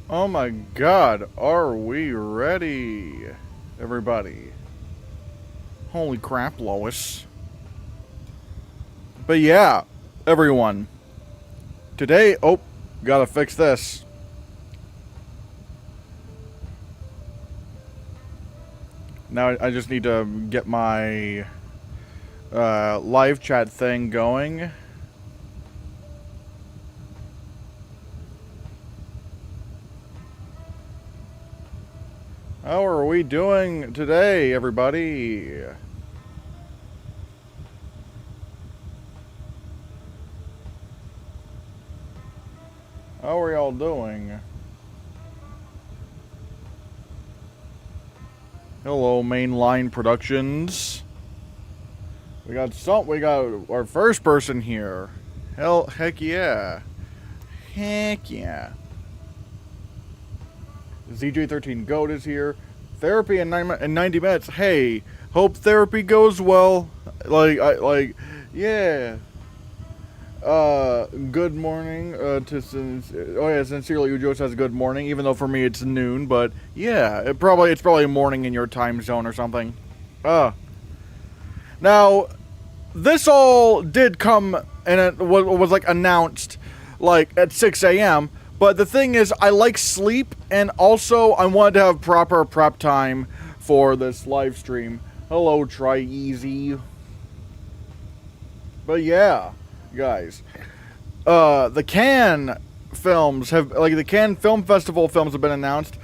Oh my god, are we ready? Everybody. Holy crap, Lois. But yeah, everyone. Today, gotta fix this. Now I just need to get my live chat thing going. How are we doing today, everybody? How are y'all doing? Hello, Mainline Productions. We got our first person here. Heck yeah. Heck yeah. ZJ13 Goat is here. Therapy in 90 minutes. Hey, hope therapy goes well. Yeah. Good morning sincerely Ujo says good morning, even though for me it's noon, but yeah, it's probably morning in your time zone or something. Now, this all did come and it was like announced like at 6 a.m. But the thing is, I like sleep, and also I wanted to have proper prep time for this live stream. Hello, Try Easy. But yeah, guys, the Cannes films the Cannes Film Festival films have been announced.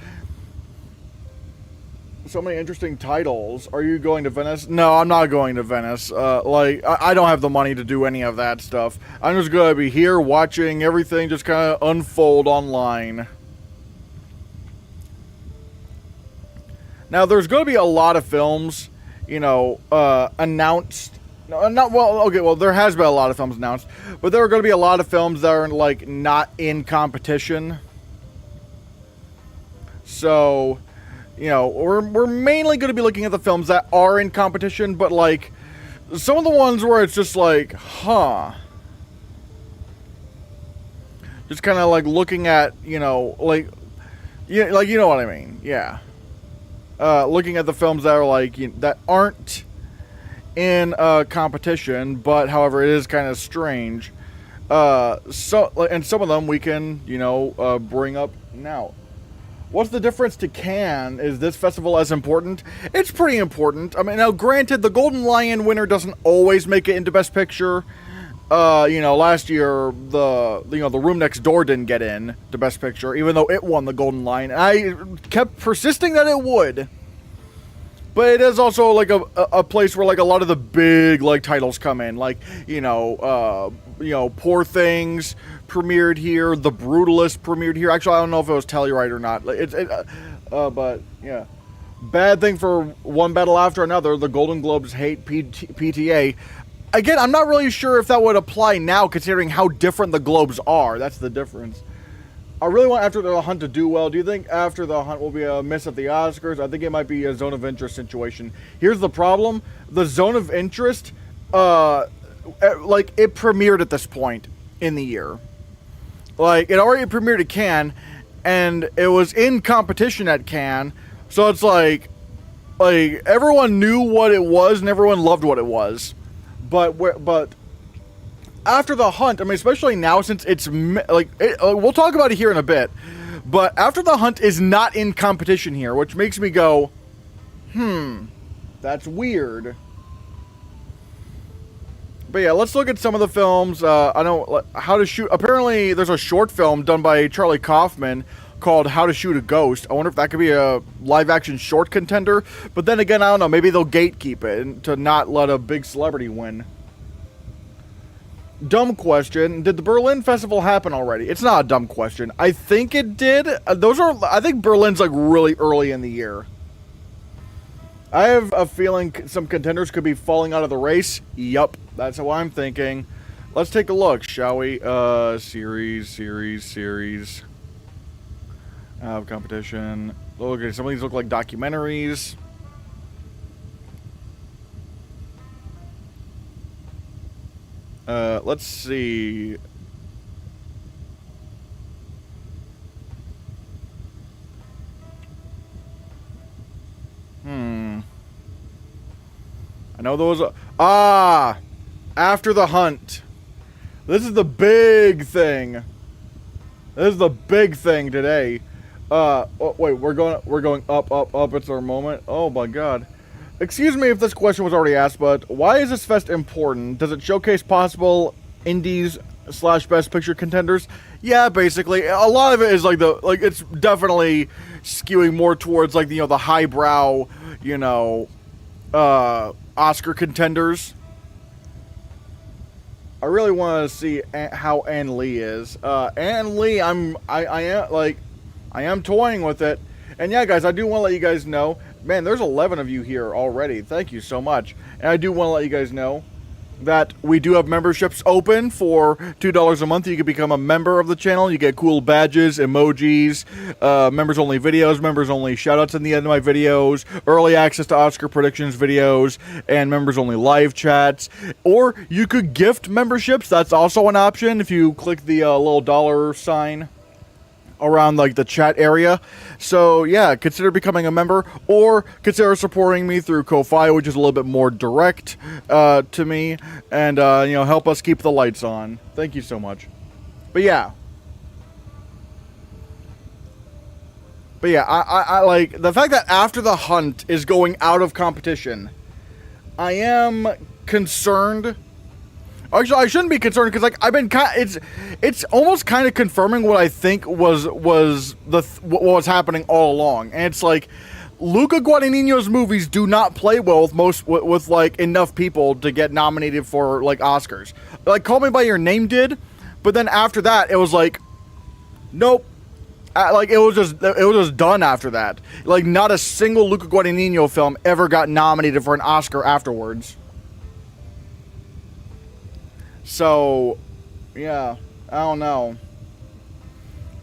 So many interesting titles. Are you going to Venice? No, I'm not going to Venice. I don't have the money to do any of that stuff. I'm just gonna be here watching everything just kind of unfold online. Now, there's gonna be a lot of films, announced. No, not well. Okay, well, there has been a lot of films announced, but there are gonna be a lot of films that are like not in competition. So, we're mainly going to be looking at the films that are in competition, but like some of the ones where it's just like, just kind of like looking at, you know what I mean, yeah. Looking at the films that are like that aren't in competition, but however, it is kind of strange. And some of them we can, bring up now. What's the difference to Cannes? Is this festival as important? It's pretty important. I mean, now granted, the Golden Lion winner doesn't always make it into Best Picture. Last year the Room Next Door didn't get in to Best Picture, even though it won the Golden Lion. And I kept persisting that it would. But it is also like a place where like a lot of the big like titles come in, like Poor Things premiered here, The Brutalist premiered here. Actually, I don't know if it was Telluride or not. But yeah, bad thing for One Battle After Another. The Golden Globes hate PTA. Again, I'm not really sure if that would apply now, considering how different the Globes are. That's the difference. I really want After the Hunt to do well. Do you think After the Hunt will be a miss at the Oscars? I think it might be a Zone of Interest situation. Here's the problem. The Zone of Interest, it premiered at this point in the year. Like, it already premiered at Cannes, and it was in competition at Cannes, so it's like everyone knew what it was, and everyone loved what it was. But After the Hunt, I mean, especially now since it's we'll talk about it here in a bit, but After the Hunt is not in competition here, which makes me go, that's weird. But yeah, let's look at some of the films. I know How to Shoot. Apparently, there's a short film done by Charlie Kaufman called How to Shoot a Ghost. I wonder if that could be a live-action short contender. But then again, I don't know. Maybe they'll gatekeep it to not let a big celebrity win. Dumb question. Did the Berlin Festival happen already? It's not a dumb question. I think it did. I think Berlin's like really early in the year. I have a feeling some contenders could be falling out of the race. Yup, that's how I'm thinking. Let's take a look, shall we? Series. Competition. Okay, some of these look like documentaries. Let's see. I know there was a... After the Hunt. This is the big thing. This is the big thing today. Wait, we're going up. It's our moment. Oh my god. Excuse me if this question was already asked, but why is this fest important? Does it showcase possible indies / best picture contenders? Yeah, basically. A lot of it is like it's definitely skewing more towards like, the highbrow, Oscar contenders. I really want to see how Ann Lee is. Ann Lee, I am toying with it. And yeah, guys, I do want to let you guys know, man, there's 11 of you here already. Thank you so much. And I do want to let you guys know that we do have memberships open for $2 a month. You can become a member of the channel. You get cool badges, emojis, members-only videos, members-only shoutouts in the end of my videos, early access to Oscar predictions videos, and members-only live chats. Or you could gift memberships. That's also an option if you click the little dollar sign around like the chat area. So yeah, consider becoming a member, or consider supporting me through Ko-Fi, which is a little bit more direct to me, and help us keep the lights on. Thank you so much. But yeah, I like the fact that After the Hunt is going out of competition. I am concerned. Actually, I shouldn't be concerned because, like, I've been it's almost kind of confirming what I think was what was happening all along, and it's like Luca Guadagnino's movies do not play well with like enough people to get nominated for like Oscars. Like Call Me by Your Name did, but then after that it was like, nope. Like it was just done after that. Like not a single Luca Guadagnino film ever got nominated for an Oscar afterwards. So, yeah, I don't know.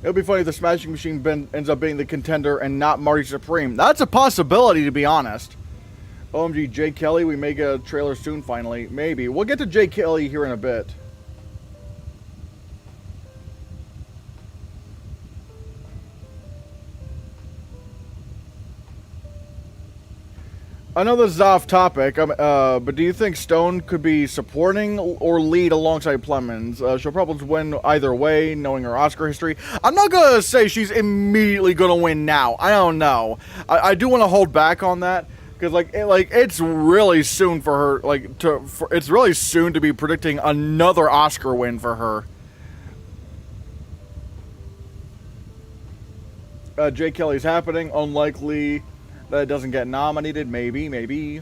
It'll be funny if the Smashing Machine ends up being the contender and not Marty Supreme. That's a possibility, to be honest. OMG, Jay Kelly, we may get a trailer soon, finally. Maybe. We'll get to Jay Kelly here in a bit. I know this is off topic, but do you think Stone could be supporting or lead alongside Plemons? She'll probably win either way, knowing her Oscar history. I'm not gonna say she's immediately gonna win now. I don't know. I do want to hold back on that because, it's really soon for her. It's really soon to be predicting another Oscar win for her. Jay Kelly's happening. Unlikely that it doesn't get nominated. Maybe.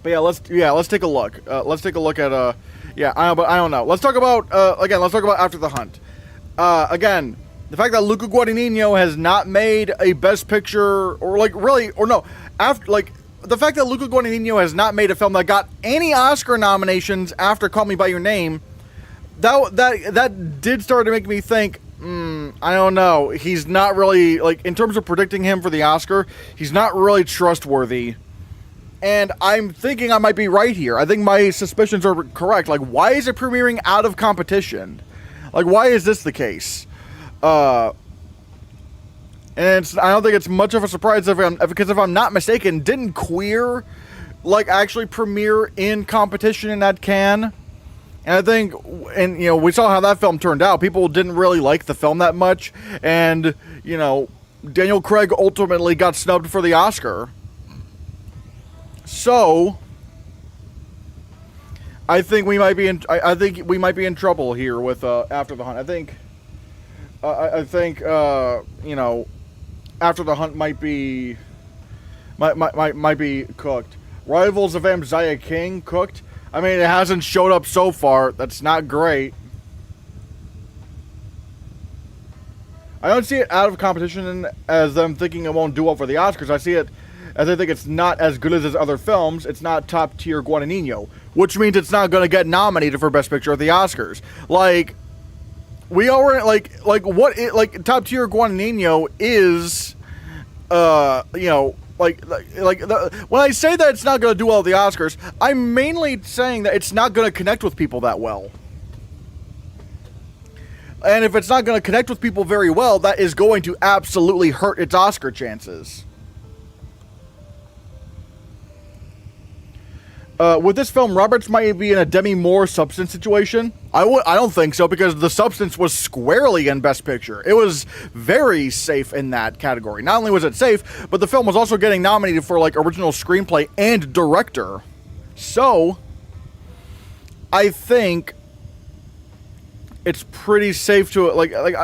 But yeah, let's take a look. Let's take a look at I don't know. Let's talk about After the Hunt. Again, the fact that Luca Guadagnino has not made a Best Picture the fact that Luca Guadagnino has not made a film that got any Oscar nominations after Call Me by Your Name, that did start to make me think, I don't know. He's not really, in terms of predicting him for the Oscar, he's not really trustworthy. And I'm thinking I might be right here. I think my suspicions are correct. Why is it premiering out of competition? Why is this the case? And I don't think it's much of a surprise because if I'm not mistaken, didn't Queer, actually premiere in competition in that Cannes? And I think, we saw how that film turned out. People didn't really like the film that much. And, Daniel Craig ultimately got snubbed for the Oscar. So, I think we might be in trouble here with After the Hunt. I think After the Hunt might be cooked. Rivals of Amziah King cooked. I mean, it hasn't showed up so far. That's not great. I don't see it out of competition as them thinking it won't do well for the Oscars. I see it as I think it's not as good as his other films. It's not top tier Guadagnino, which means it's not going to get nominated for Best Picture at the Oscars. We already top tier Guadagnino is, when I say that it's not going to do well at the Oscars, I'm mainly saying that it's not going to connect with people that well. And if it's not going to connect with people very well, that is going to absolutely hurt its Oscar chances. With this film, Roberts might be in a Demi Moore Substance situation. I don't think so, because The Substance was squarely in Best Picture. It was very safe in that category. Not only was it safe, but the film was also getting nominated for like original screenplay and director. So, I think it's pretty safe to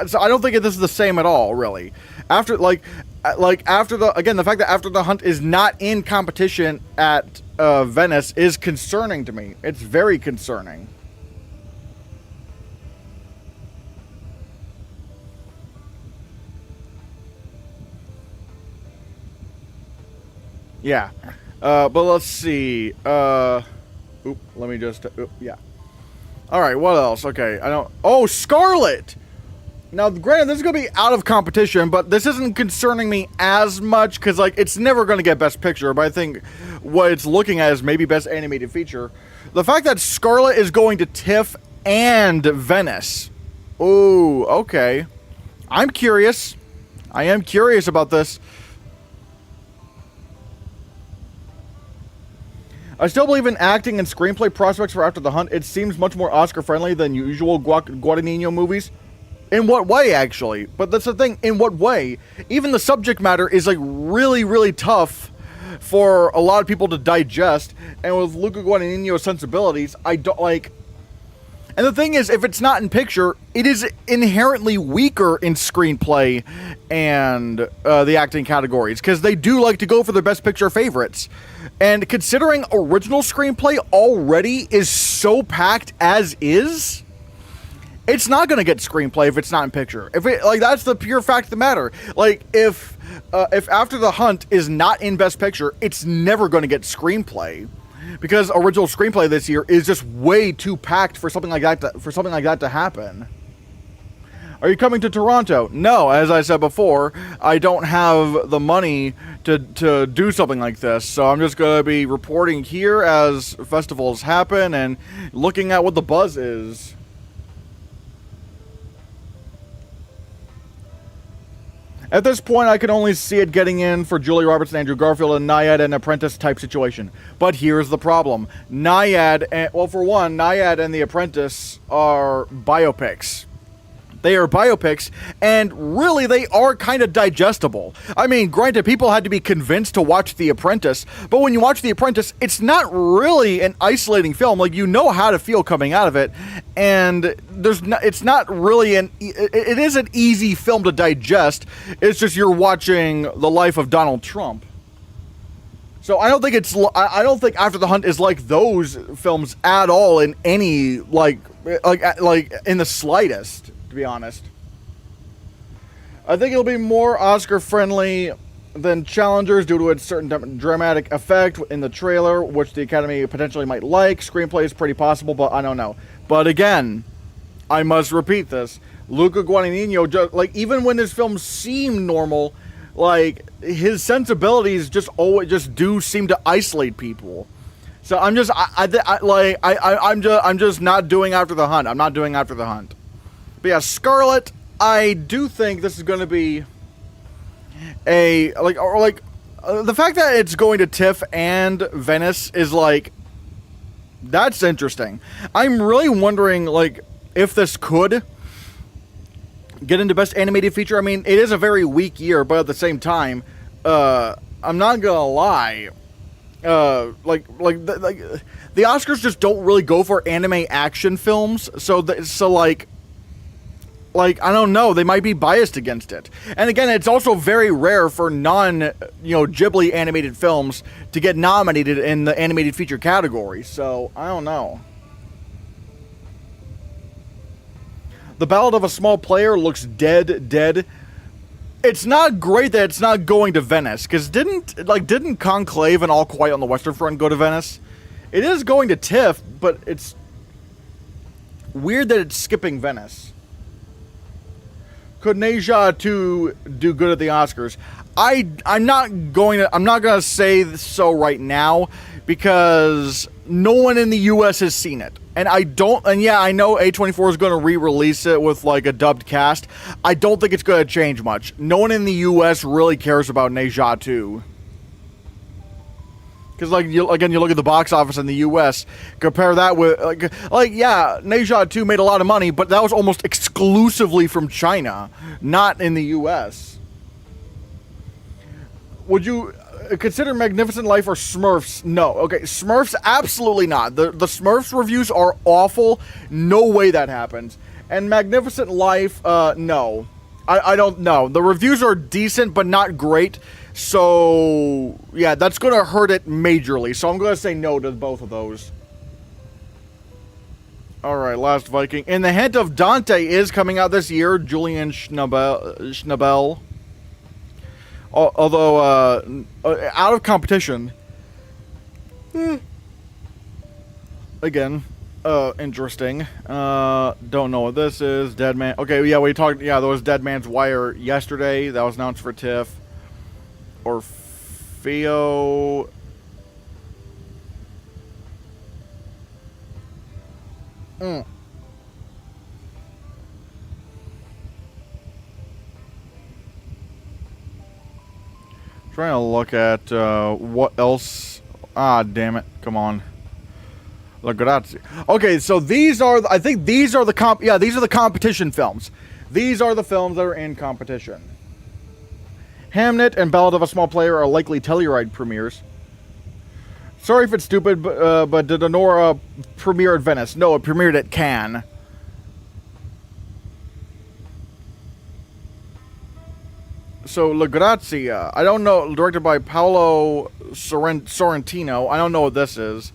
so I don't think this is the same at all, really. After the fact that After the Hunt is not in competition at Venice is concerning to me. It's very concerning. Yeah. But let's see. Let me just... yeah. Alright, what else? Okay, I don't... Oh, Scarlet! Now, granted, this is going to be out of competition, but this isn't concerning me as much, because, like, it's never going to get Best Picture, but I think what it's looking at is maybe Best Animated Feature. The fact that Scarlet is going to TIFF and Venice. Ooh, okay. I'm curious. I am curious about this. I still believe in acting and screenplay prospects for After the Hunt. It seems much more Oscar-friendly than usual Guadagnino movies. In what way, actually? But that's the thing, in what way? Even the subject matter is, like, really, really tough for a lot of people to digest. And with Luca Guadagnino's sensibilities, I don't, like... And the thing is, if it's not in picture, it is inherently weaker in screenplay and the acting categories, because they do like to go for their Best Picture favorites. And considering original screenplay already is so packed as is... It's not going to get screenplay if it's not in picture. If it, like, that's the pure fact of the matter. Like, if After the Hunt is not in Best Picture, it's never going to get screenplay, because original screenplay this year is just way too packed for something like that to happen. Are you coming to Toronto? No, as I said before, I don't have the money to do something like this, so I'm just going to be reporting here as festivals happen and looking at what the buzz is. At this point, I can only see it getting in for Julia Roberts and Andrew Garfield, and Naiad and Apprentice type situation. But here's the problem. Naiad, for one, Naiad and The Apprentice are biopics. They are biopics, and really, they are kind of digestible. I mean, granted, people had to be convinced to watch The Apprentice, but when you watch The Apprentice, it's not really an isolating film. Like, you know how to feel coming out of it, and it's not really it is an easy film to digest. It's just you're watching the life of Donald Trump. So I don't think After the Hunt is like those films at all in any, like in the slightest. To be honest, I think it'll be more Oscar-friendly than Challengers due to its certain dramatic effect in the trailer, which the Academy potentially might like. Screenplay is pretty possible, but I don't know. But again, I must repeat this. Luca Guadagnino, like, even when his films seem normal, like, his sensibilities just do seem to isolate people. So I'm just not doing After the Hunt. I'm not doing After the Hunt. But yeah, Scarlet, I do think this is going to be the fact that it's going to TIFF and Venice is, like, that's interesting. I'm really wondering, like, if this could get into Best Animated Feature. I mean, it is a very weak year, but at the same time, I'm not gonna lie. The Oscars just don't really go for anime action films, so I don't know, they might be biased against it. And again, it's also very rare for Ghibli animated films to get nominated in the animated feature category, so I don't know. The Ballad of a Small Player looks dead. It's not great that it's not going to Venice, because didn't Conclave and All Quiet on the Western Front go to Venice? It is going to TIFF, but it's weird that it's skipping Venice. Could Neja 2 do good at the Oscars? I'm not gonna say so right now, because no one in the US has seen it. And I know A24 is going to re-release it with, like, a dubbed cast. I don't think it's going to change much. No one in the US really cares about Neja 2. Because, like, you look at the box office in the U.S., compare that with, yeah, Ne Zha 2 made a lot of money, but that was almost exclusively from China, not in the U.S. Would you consider Magnificent Life or Smurfs? No. Okay, Smurfs, absolutely not. The Smurfs reviews are awful. No way that happens. And Magnificent Life, no. I don't know. The reviews are decent, but not great. So, yeah, that's going to hurt it majorly. So I'm going to say no to both of those. Alright, last Viking. In the Hint of Dante is coming out this year. Julian Schnabel. Although, out of competition. Again, interesting. Don't know what this is. Dead Man. Okay, yeah, we talked. Yeah, there was Dead Man's Wire yesterday. That was announced for TIFF. Orfeo. Trying to look at what else. Ah, damn it! Come on. Grazie. Okay, so these are. I think these are the Yeah, these are the competition films. These are the films that are in competition. Hamnet and Ballad of a Small Player are likely Telluride premieres. Sorry if it's stupid, but did Honora premiere at Venice? No, it premiered at Cannes. So, La Grazia, I don't know, directed by Paolo Sorrentino. I don't know what this is.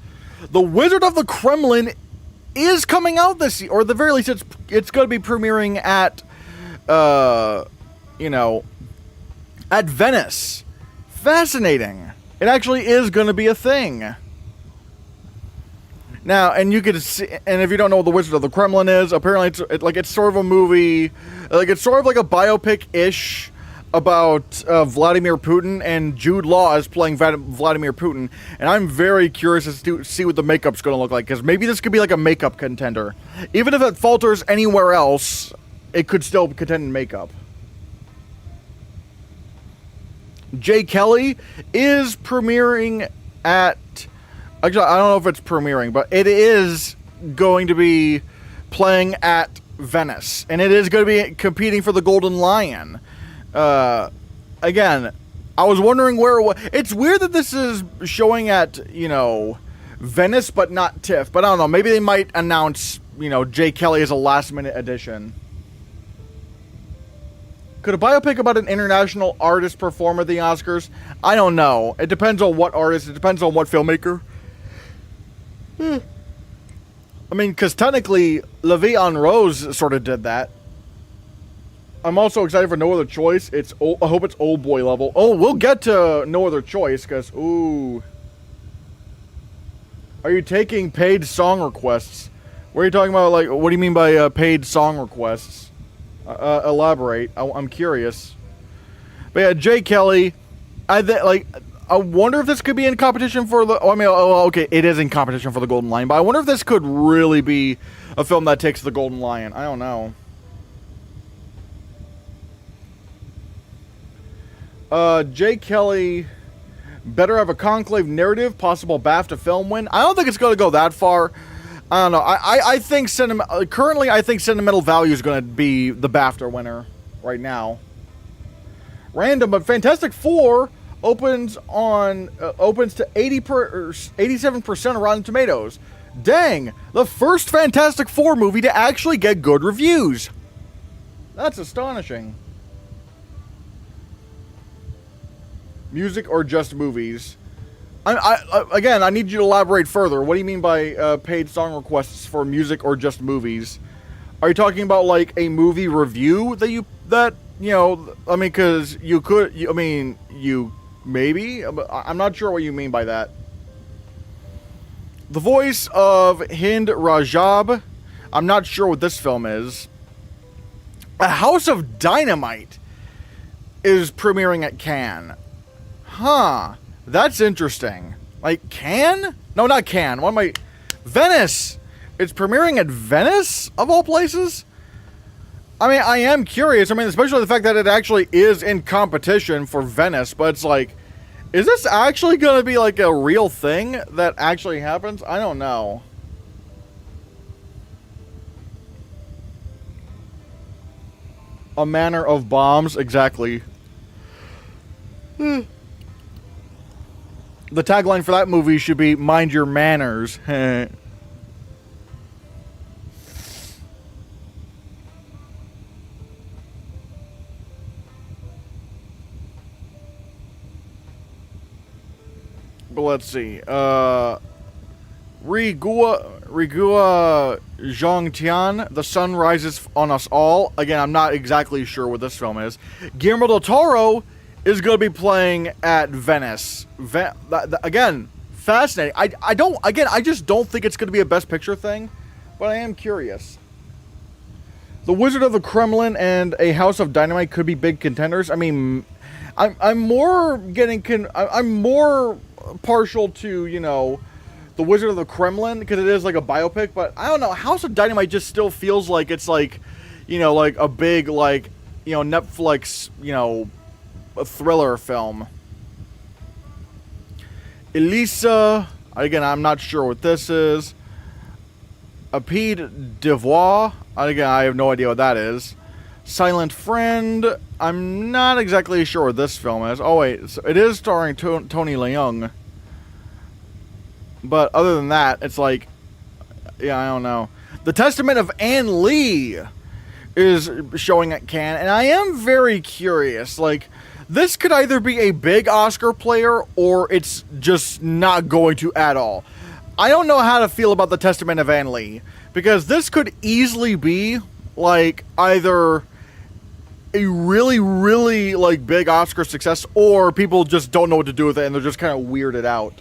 The Wizard of the Kremlin is coming out this year, or at the very least, it's going to be premiering at, at Venice. Fascinating. It actually is going to be a thing. Now, and you could see, and if you don't know what the Wizard of the Kremlin is, apparently it's sort of a movie, like it's sort of like a biopic-ish about Vladimir Putin, and Jude Law is playing Vladimir Putin, and I'm very curious as to see what the makeup's going to look like, because maybe this could be like a makeup contender. Even if it falters anywhere else, it could still contend in makeup. Jay Kelly is premiering at... Actually, I don't know if it's premiering, but it is going to be playing at Venice, and it is going to be competing for the Golden Lion. Again, I was wondering where it was. It's weird that this is showing at, Venice, but not TIFF. But I don't know. Maybe they might announce, Jay Kelly as a last-minute addition. Could a biopic about an international artist perform at the Oscars? I don't know. It depends on what artist. It depends on what filmmaker. I mean, because technically, La Vie en Rose sort of did that. I'm also excited for No Other Choice. I hope it's old boy level. Oh, we'll get to No Other Choice, because, ooh. Are you taking paid song requests? What are you talking about? Like, what do you mean by paid song requests? Elaborate. I'm curious. But yeah, Jay Kelly. I wonder if this could be in competition for the... okay, it is in competition for the Golden Lion, but I wonder if this could really be a film that takes the Golden Lion. I don't know. Jay Kelly better have a conclave narrative, possible BAFTA film win. I don't think it's going to go that far. I don't know. I think currently I think Sentimental Value is going to be the BAFTA winner right now. Random, but Fantastic Four opens to 87% of Rotten Tomatoes. Dang, the first Fantastic Four movie to actually get good reviews. That's astonishing. Music or just movies? Again, I need you to elaborate further. What do you mean by paid song requests for music or just movies? Are you talking about like a movie review because you could. You maybe. I'm not sure what you mean by that. The voice of Hind Rajab. I'm not sure what this film is. A House of Dynamite is premiering at Cannes. Huh. That's interesting. Like, Cannes? No, not Cannes. Venice! It's premiering at Venice, of all places? I mean, I am curious. I mean, especially the fact that it actually is in competition for Venice, but it's like, Is this actually going to be like a real thing that actually happens? I don't know. A manner of bombs, exactly. The tagline for that movie should be "Mind your manners." But let's see. Rigua Zhongtian, The Sun Rises on Us All. Again, I'm not exactly sure what this film is. Guillermo del Toro is going to be playing at Venice. Again, fascinating. I just don't think it's going to be a Best Picture thing, but I am curious. The Wizard of the Kremlin and A House of Dynamite could be big contenders. I mean, I'm more partial to, you know, The Wizard of the Kremlin, because it is like a biopic, but I don't know, House of Dynamite just still feels like it's like, you know, like a big, like, you know, Netflix, you know, a thriller film. Elisa, again, I'm not sure what this is. A Pied d'Ivoire, again, I have no idea what that is. Silent Friend, I'm not exactly sure what this film is. Oh wait, so it is starring Tony Leung. But other than that, it's like, yeah, I don't know. The Testament of Anne Lee is showing at Cannes, and I am very curious. Like, this could either be a big Oscar player, or it's just not going to at all. I don't know how to feel about The Testament of Anne Lee, because this could easily be, like, either a really, really, like, big Oscar success, or people just don't know what to do with it, and they're just kind of weirded out.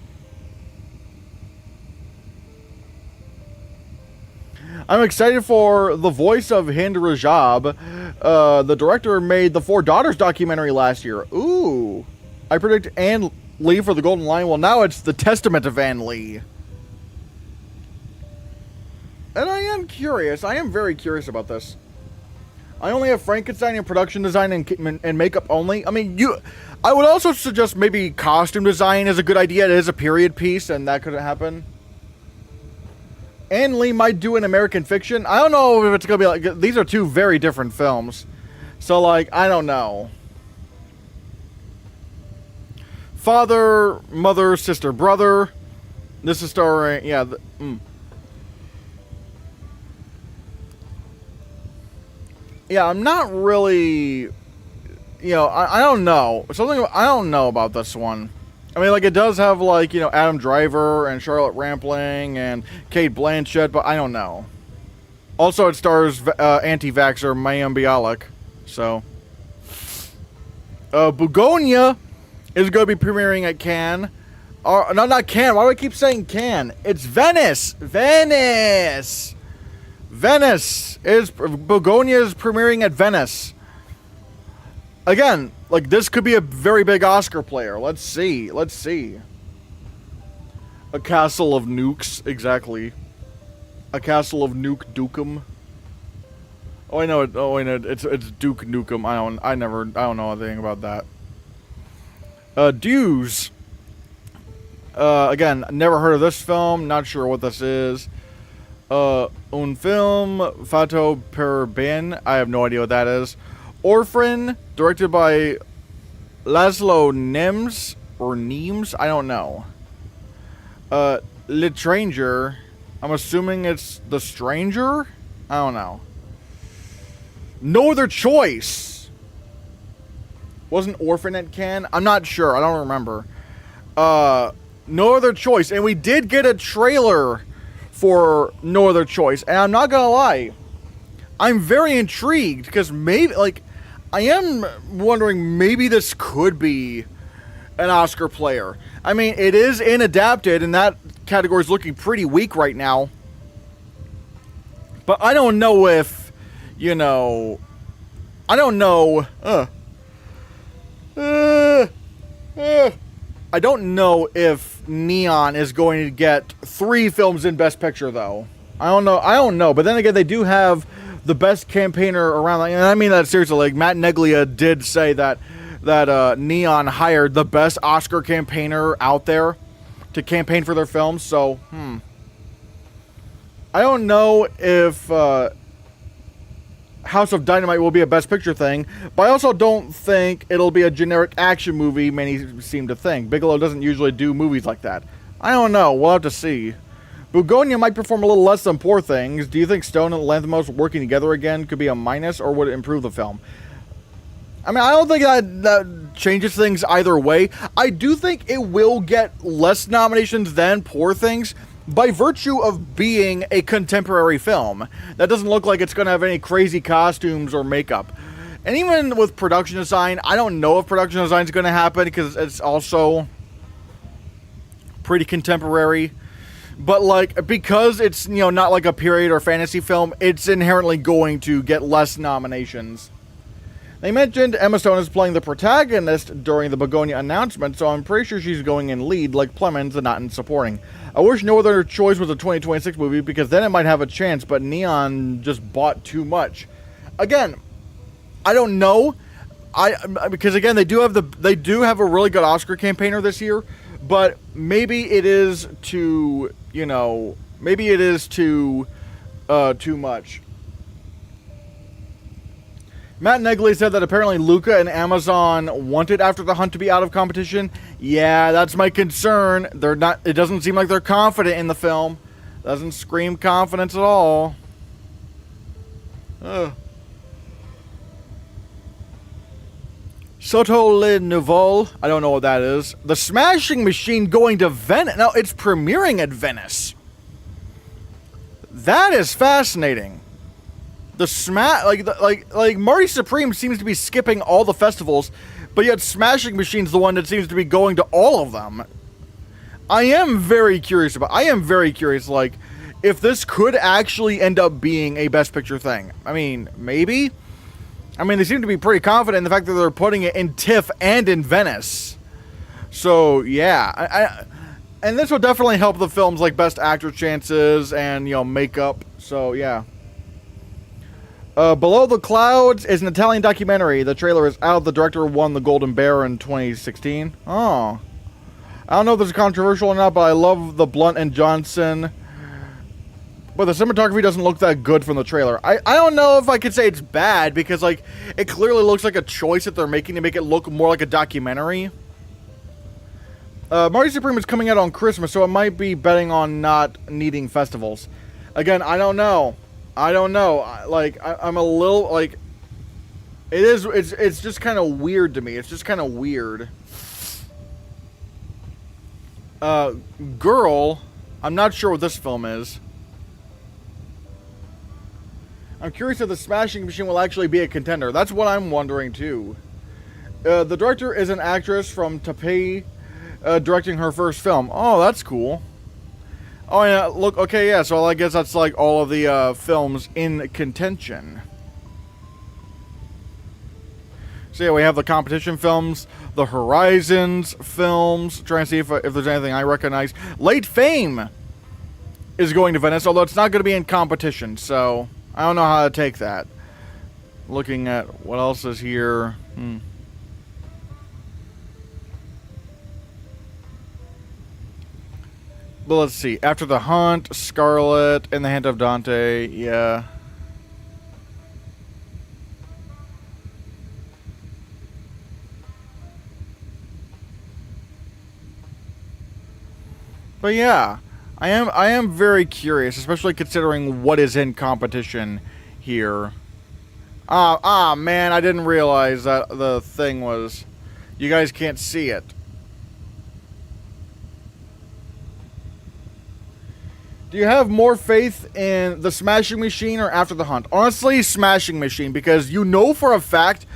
I'm excited for the voice of Hind Rajab. The director made the Four Daughters documentary last year. Ooh. I predict Anne Lee for the Golden Lion. Well, now it's The Testament of Anne Lee. And I am curious. I am very curious about this. I only have Frankenstein in production design and makeup only. I mean, I would also suggest maybe costume design is a good idea. It is a period piece, and that could happen. Anne Lee might do an American Fiction. I don't know if it's going to be like... These are two very different films. So, like, I don't know. Father, Mother, Sister, Brother. This is starring... Yeah. Yeah, I'm not really... You know, I don't know. I don't know about this one. I mean, like, it does have, like, you know, Adam Driver and Charlotte Rampling and Cate Blanchett, but I don't know. Also, it stars anti-vaxxer Mayim Bialik, so. Bugonia is going to be premiering at Cannes. No, not Cannes. Why do I keep saying Cannes? It's Venice! Venice! Bugonia is premiering at Venice. Again, like, this could be a very big Oscar player. Let's see. A Castle of Nukes, exactly. A Castle of Nuke Dukem. Oh, I know it. Oh, I know it's Duke Nukem. I don't know anything about that. Dues. Again, never heard of this film. Not sure what this is. Un film Fato per Ben. I have no idea what that is. Orphan, directed by Laszlo Nemes, or Nemes, I don't know. L'Étranger, I'm assuming it's The Stranger? I don't know. No Other Choice. Wasn't Orphan at Cannes? I'm not sure, I don't remember. No Other Choice, and we did get a trailer for No Other Choice, and I'm not gonna lie, I'm very intrigued, because maybe, like, I am wondering, maybe this could be an Oscar player. I mean, it is inadapted, and that category is looking pretty weak right now. But I don't know if, you know... I don't know... I don't know if Neon is going to get 3 films in Best Picture, though. I don't know. But then again, they do have the best campaigner around. And I mean that seriously. Like, Matt Neglia did say that that Neon hired the best Oscar campaigner out there to campaign for their films. So, I don't know if House of Dynamite will be a Best Picture thing, but I also don't think it'll be a generic action movie many seem to think. Bigelow doesn't usually do movies like that. I don't know. We'll have to see. Bugonia might perform a little less than Poor Things. Do you think Stone and Lanthimos working together again could be a minus, or would it improve the film? I mean, I don't think that changes things either way. I do think it will get less nominations than Poor Things, by virtue of being a contemporary film. That doesn't look like it's going to have any crazy costumes or makeup. And even with production design, I don't know if production design is going to happen because it's also pretty contemporary. But like, because it's, you know, not like a period or fantasy film, it's inherently going to get less nominations. They mentioned Emma Stone is playing the protagonist during the Bugonia announcement, so I'm pretty sure she's going in lead like Plemons and not in supporting. I wish no other choice was a 2026 movie, because then it might have a chance, but Neon just bought too much. Again, I don't know. Because again, they do have a really good Oscar campaigner this year, but maybe it is too, you know, maybe it is too much. Matt Negley said that apparently Luca and Amazon wanted After the Hunt to be out of competition. Yeah, that's my concern. They're not. It doesn't seem like they're confident in the film. Doesn't scream confidence at all. Soto Le Nouveau. I don't know what that is. The Smashing Machine going to Venice. No, it's premiering at Venice. That is fascinating. Like Marty Supreme seems to be skipping all the festivals, but yet Smashing Machine's the one that seems to be going to all of them. I am very curious, like, if this could actually end up being a Best Picture thing. I mean, maybe. I mean, they seem to be pretty confident in the fact that they're putting it in TIFF and in Venice. So, yeah. And this will definitely help the film's, like, Best Actor chances and, you know, makeup. So, yeah. Below the Clouds is an Italian documentary. The trailer is out. The director won the Golden Bear in 2016. Oh. I don't know if this is controversial or not, but I love the Blunt and Johnson. But the cinematography doesn't look that good from the trailer. I don't know if I could say it's bad, because, like, it clearly looks like a choice that they're making to make it look more like a documentary. Marty Supreme is coming out on Christmas, so it might be betting on not needing festivals. Again, I don't know. Like, I'm a little, like, it's just kind of weird to me. It's just kind of weird. Girl, I'm not sure what this film is. I'm curious if the Smashing Machine will actually be a contender. That's what I'm wondering, too. The director is an actress from Taipei, directing her first film. Oh, that's cool. Oh, yeah, look, okay, yeah, so I guess that's, like, all of the, films in contention. So, yeah, we have the competition films, the Horizons films, trying to see if there's anything I recognize. Late Fame is going to Venice, although it's not going to be in competition, so I don't know how to take that. Looking at what else is here. But let's see. After the Hunt, Scarlet, and the Hand of Dante. Yeah. But yeah, I am very curious, especially considering what is in competition here. Man, I didn't realize that the thing was... You guys can't see it. Do you have more faith in the Smashing Machine or After the Hunt? Honestly, Smashing Machine, because you know for a fact,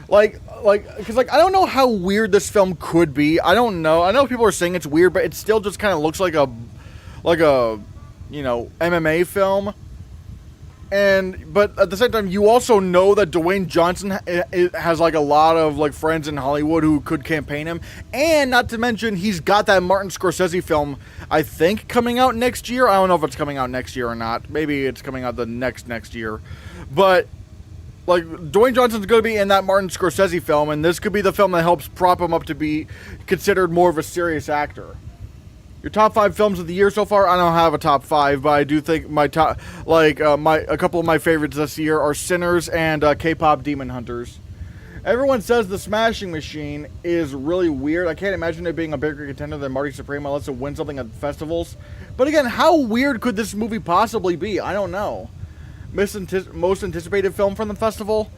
because I don't know how weird this film could be. I don't know. I know people are saying it's weird, but it still just kind of looks like a, you know, MMA film. But at the same time, you also know that Dwayne Johnson has, like, a lot of, like, friends in Hollywood who could campaign him. And not to mention, he's got that Martin Scorsese film, I think, coming out next year. I don't know if it's coming out next year or not. Maybe it's coming out the next year. But like, Dwayne Johnson's going to be in that Martin Scorsese film, and this could be the film that helps prop him up to be considered more of a serious actor. Your top 5 films of the year so far? I don't have a top 5, but I do think my top, like, a couple of my favorites this year are Sinners and K-pop Demon Hunters. Everyone says The Smashing Machine is really weird. I can't imagine it being a bigger contender than Marty Supreme unless it wins something at festivals. But again, how weird could this movie possibly be? I don't know. Most anticipated film from the festival?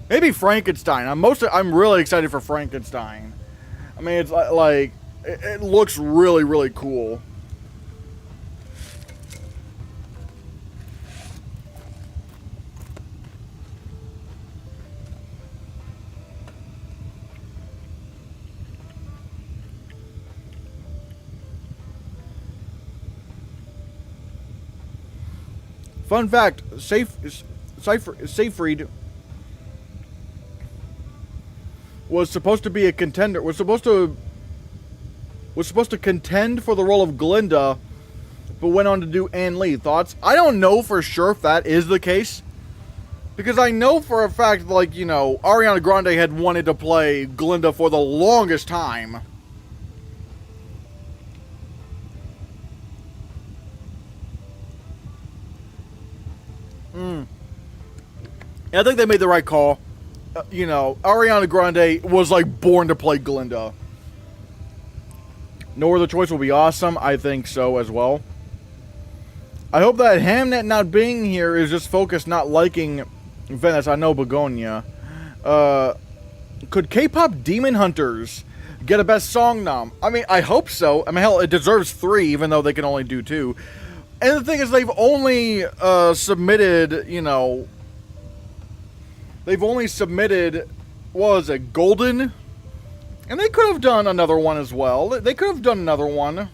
Maybe Frankenstein. I'm really excited for Frankenstein. I mean, it's like it looks really, really cool. Fun fact: Seyfried was supposed to be a contender. Was supposed to contend for the role of Glinda, but went on to do Ann Lee. Thoughts? I don't know for sure if that is the case, because I know for a fact, like, you know, Ariana Grande had wanted to play Glinda for the longest time. I think they made the right call. You know, Ariana Grande was like born to play Glinda. No Other Choice will be awesome. I think so as well. I hope that Hamnet not being here is just focused not liking Venice. I know Bugonia. Could K-pop Demon Hunters get a Best Song nom? I mean, I hope so. I mean, hell, it deserves 3, even though they can only do 2. And the thing is, they've only submitted, you know... They've only submitted, what was it, Golden? And they could have done another one as well. They could have done another one.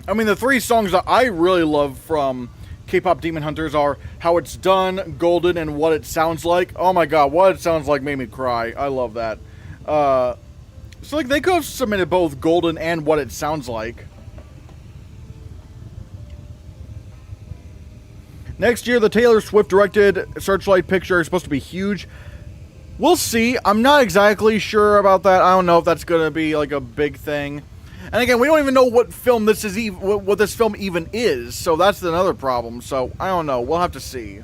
I mean, the 3 songs that I really love from K-pop Demon Hunters are How It's Done, Golden, and What It Sounds Like. Oh my god, What It Sounds Like made me cry. I love that. So, like, they could have submitted both Golden and What It Sounds Like. Next year, the Taylor Swift-directed Searchlight picture is supposed to be huge. We'll see. I'm not exactly sure about that. I don't know if that's going to be, like, a big thing. And again, we don't even know what film this is, what this film even is. So that's another problem. So, I don't know. We'll have to see.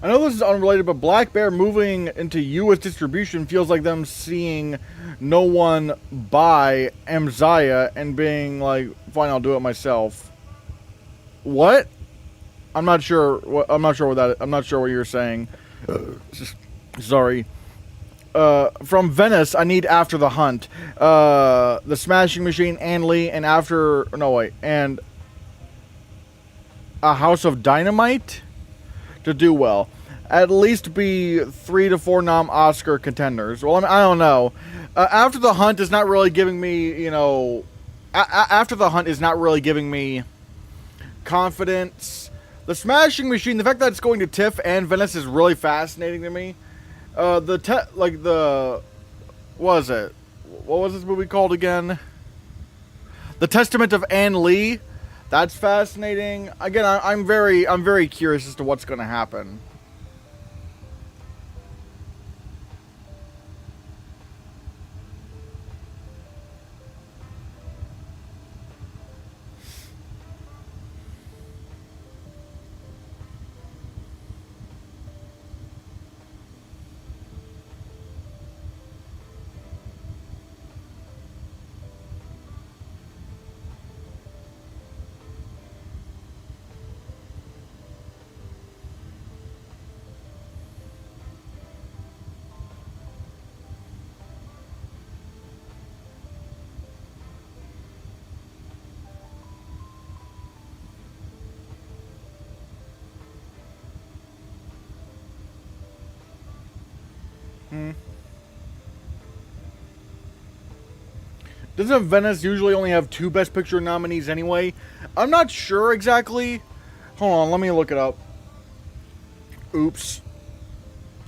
I know this is unrelated, but Black Bear moving into U.S. distribution feels like them seeing no one buy Mzaya and being like, fine, I'll do it myself. What? I'm not sure what you're saying. Sorry. From Venice, I need After the Hunt. The Smashing Machine, Ann Lee, and and A House of Dynamite to do well. At least be 3 to 4 Oscar contenders. Well, I don't know. After the Hunt is not really giving me, you know... After the Hunt is not really giving me confidence. The Smashing Machine, the fact that it's going to TIFF and Venice is really fascinating to me. What was it? What was this movie called again? The Testament of Ann Lee. That's fascinating. Again, I'm very curious as to what's going to happen. Hmm. Doesn't Venice usually only have 2 Best Picture nominees anyway? I'm not sure exactly. Hold on, let me look it up. Oops.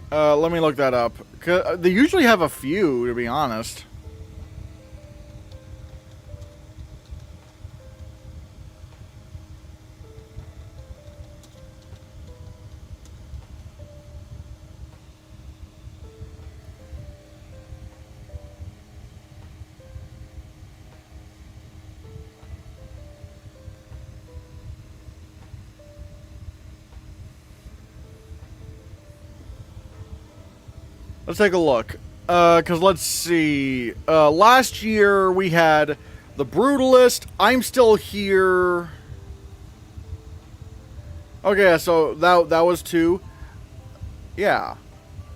Let me look that up. They usually have a few, to be honest. Let's take a look. Because let's see. Last year we had The Brutalist, I'm Still Here. Okay, so that was 2. Yeah.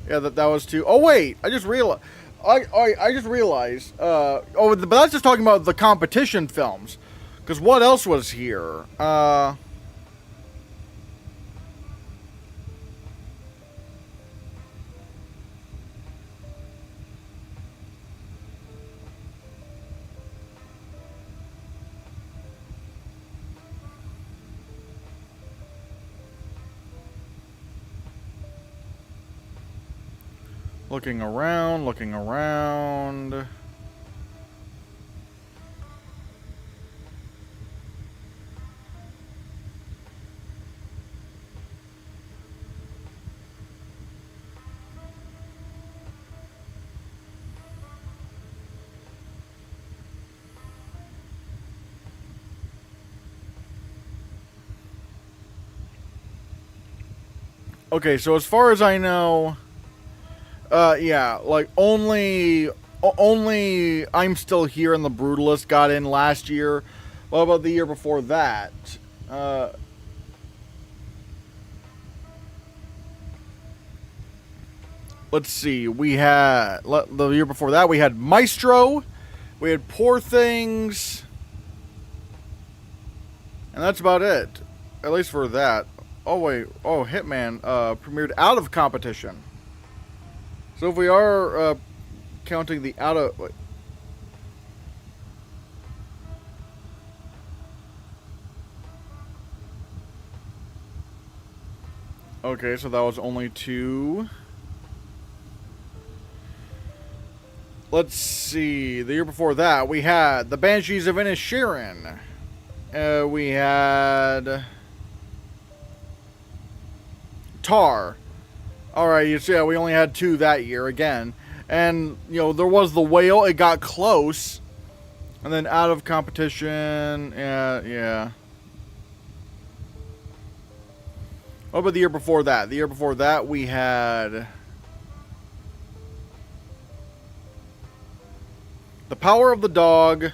Yeah, that was 2. Oh, wait. I just realized. I just realized. But that's just talking about the competition films. Because what else was here? Looking around, looking around. Okay, so as far as I know, yeah, like only I'm Still Here and The Brutalist got in last year. What about the year before that? Let's see. We had the year before that we had Maestro, we had Poor Things, and that's about it. At least for that. Oh wait, oh Hitman premiered out of competition. So if we are counting the out of... Wait. Okay, so that was only 2. Let's see. The year before that, we had The Banshees of Inisherin. We had... Tar. Alright, yeah, we only had 2 that year again. And, you know, there was The Whale. It got close. And then out of competition. Yeah. What about the year before that? The year before that, we had... The Power of the Dog.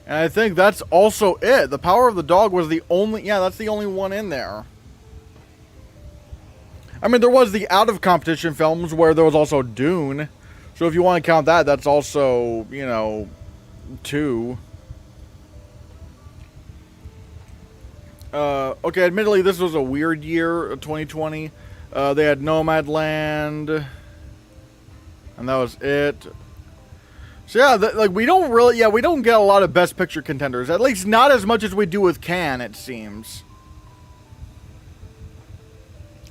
And I think that's also it. The Power of the Dog was the only... Yeah, that's the only one in there. I mean, there was the out-of-competition films where there was also Dune. So if you want to count that, that's also, you know, 2. Okay, admittedly, this was a weird year, 2020. They had Nomadland. And that was it. So yeah, like we don't get a lot of Best Picture contenders. At least not as much as we do with Cannes, it seems.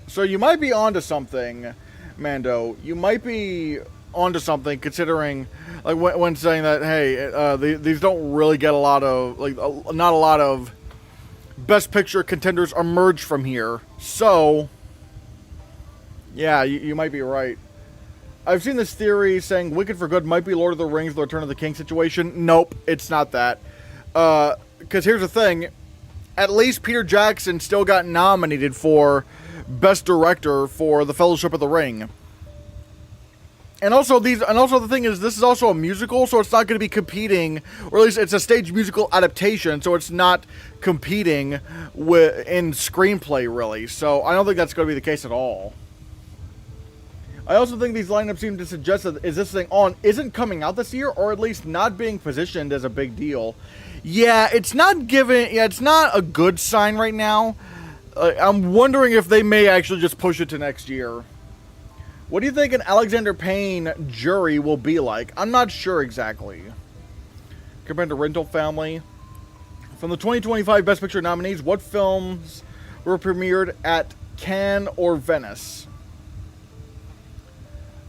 So you might be onto something, Mando. You might be onto something, considering, like, when saying that, hey, these don't really get a lot of, like, not a lot of Best Picture contenders emerge from here. So, yeah, you might be right. I've seen this theory saying Wicked for Good might be Lord of the Rings, The Return of the King situation. Nope, it's not that. Because here's the thing. At least Peter Jackson still got nominated for Best Director for The Fellowship of the Ring. And also the thing is, this is also a musical, so it's not going to be competing, or at least it's a stage musical adaptation, so it's not competing in screenplay, really. So I don't think that's going to be the case at all. I also think these lineups seem to suggest that this thing isn't coming out this year, or at least not being positioned as a big deal. Yeah, it's not a good sign right now. I'm wondering if they may actually just push it to next year. What do you think an Alexander Payne jury will be like? I'm not sure exactly. Compared to Rental Family. From the 2025 Best Picture nominees, what films were premiered at Cannes or Venice?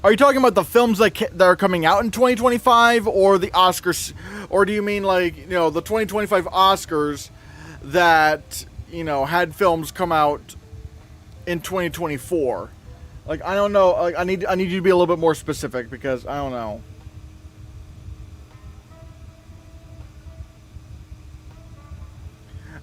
Are you talking about the films that are coming out in 2025 or the Oscars? Or do you mean like, you know, the 2025 Oscars that, you know, had films come out in 2024? Like, I don't know. Like, I need you to be a little bit more specific because I don't know.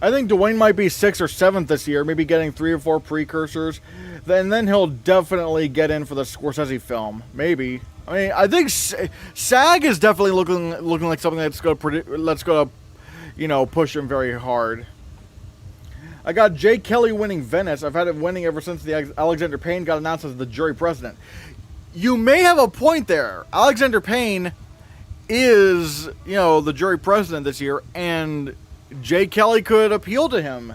I think Dwayne might be 6th or 7th this year, maybe getting 3 or 4 precursors. Then he'll definitely get in for the Scorsese film. Maybe. I mean, I think SAG is definitely looking like something that's going to you know, push him very hard. I got Jay Kelly winning Venice. I've had it winning ever since the Alexander Payne got announced as the jury president. You may have a point there. Alexander Payne is, you know, the jury president this year, and Jay Kelly could appeal to him.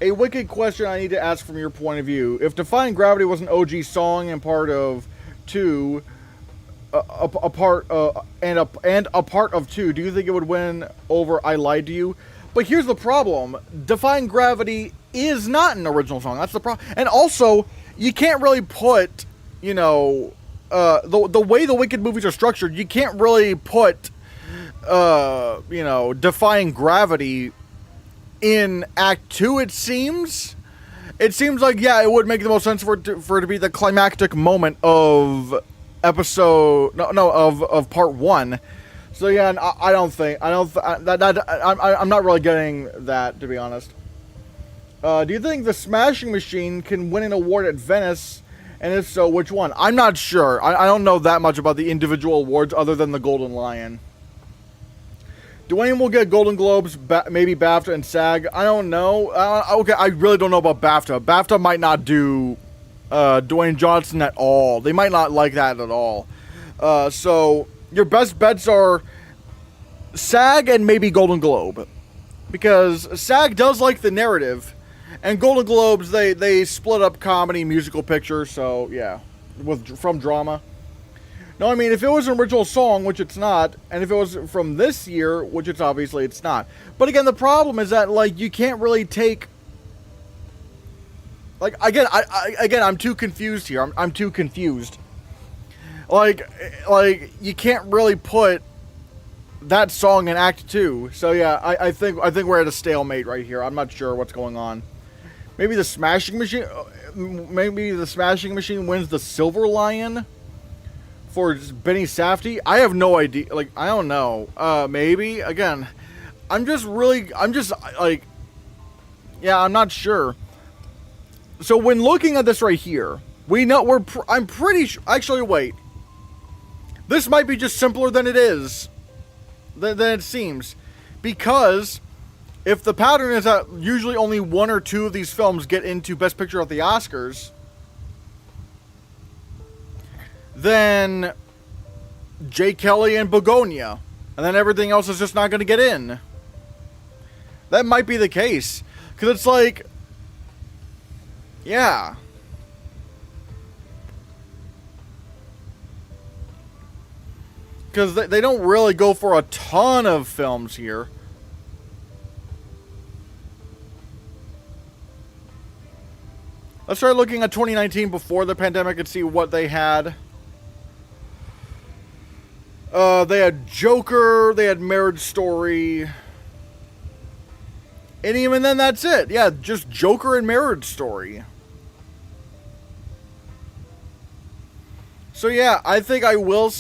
A wicked question I need to ask from your point of view. If Defying Gravity was an OG song and part of 2, a part of 2, do you think it would win over I Lied to You? But here's the problem. Defying Gravity is not an original song. That's the problem. And also, you can't really put, you know, the way the Wicked movies are structured, you can't really put, you know, Defying Gravity in Act 2, it seems. It seems like, yeah, it would make the most sense for it to be the climactic moment of of part 1. So yeah, I'm not really getting that, to be honest. Do you think the Smashing Machine can win an award at Venice? And if so, which one? I'm not sure. I don't know that much about the individual awards other than the Golden Lion. Dwayne will get Golden Globes, maybe BAFTA and SAG. I don't know. Okay, I really don't know about BAFTA. BAFTA might not do Dwayne Johnson at all. They might not like that at all. So your best bets are SAG and maybe Golden Globe. Because SAG does like the narrative. And Golden Globes, they split up comedy, musical picture, so yeah, from drama. No, I mean, if it was an original song, which it's not, and if it was from this year, which it's not. But again, the problem is that, like, you can't really take, like, again, I'm too confused here. I'm too confused. Like, you can't really put that song in Act 2. So yeah, I think we're at a stalemate right here. I'm not sure what's going on. Maybe the Smashing Machine wins the Silver Lion for Benny Safdie. I have no idea. Like, I don't know. Maybe. Again, I'm not sure. So when looking at this right here, I'm pretty sure. Actually, wait. This might be just simpler than it is. Than it seems. Because if the pattern is that usually only 1 or 2 of these films get into Best Picture at the Oscars, then Jay Kelly and Bugonia, and then everything else is just not going to get in. That might be the case. Because it's like, yeah. Because they don't really go for a ton of films here. Let's start looking at 2019 before the pandemic and see what they had. They had Joker, they had Marriage Story. And even then, that's it. Yeah, just Joker and Marriage Story. So yeah, I think I will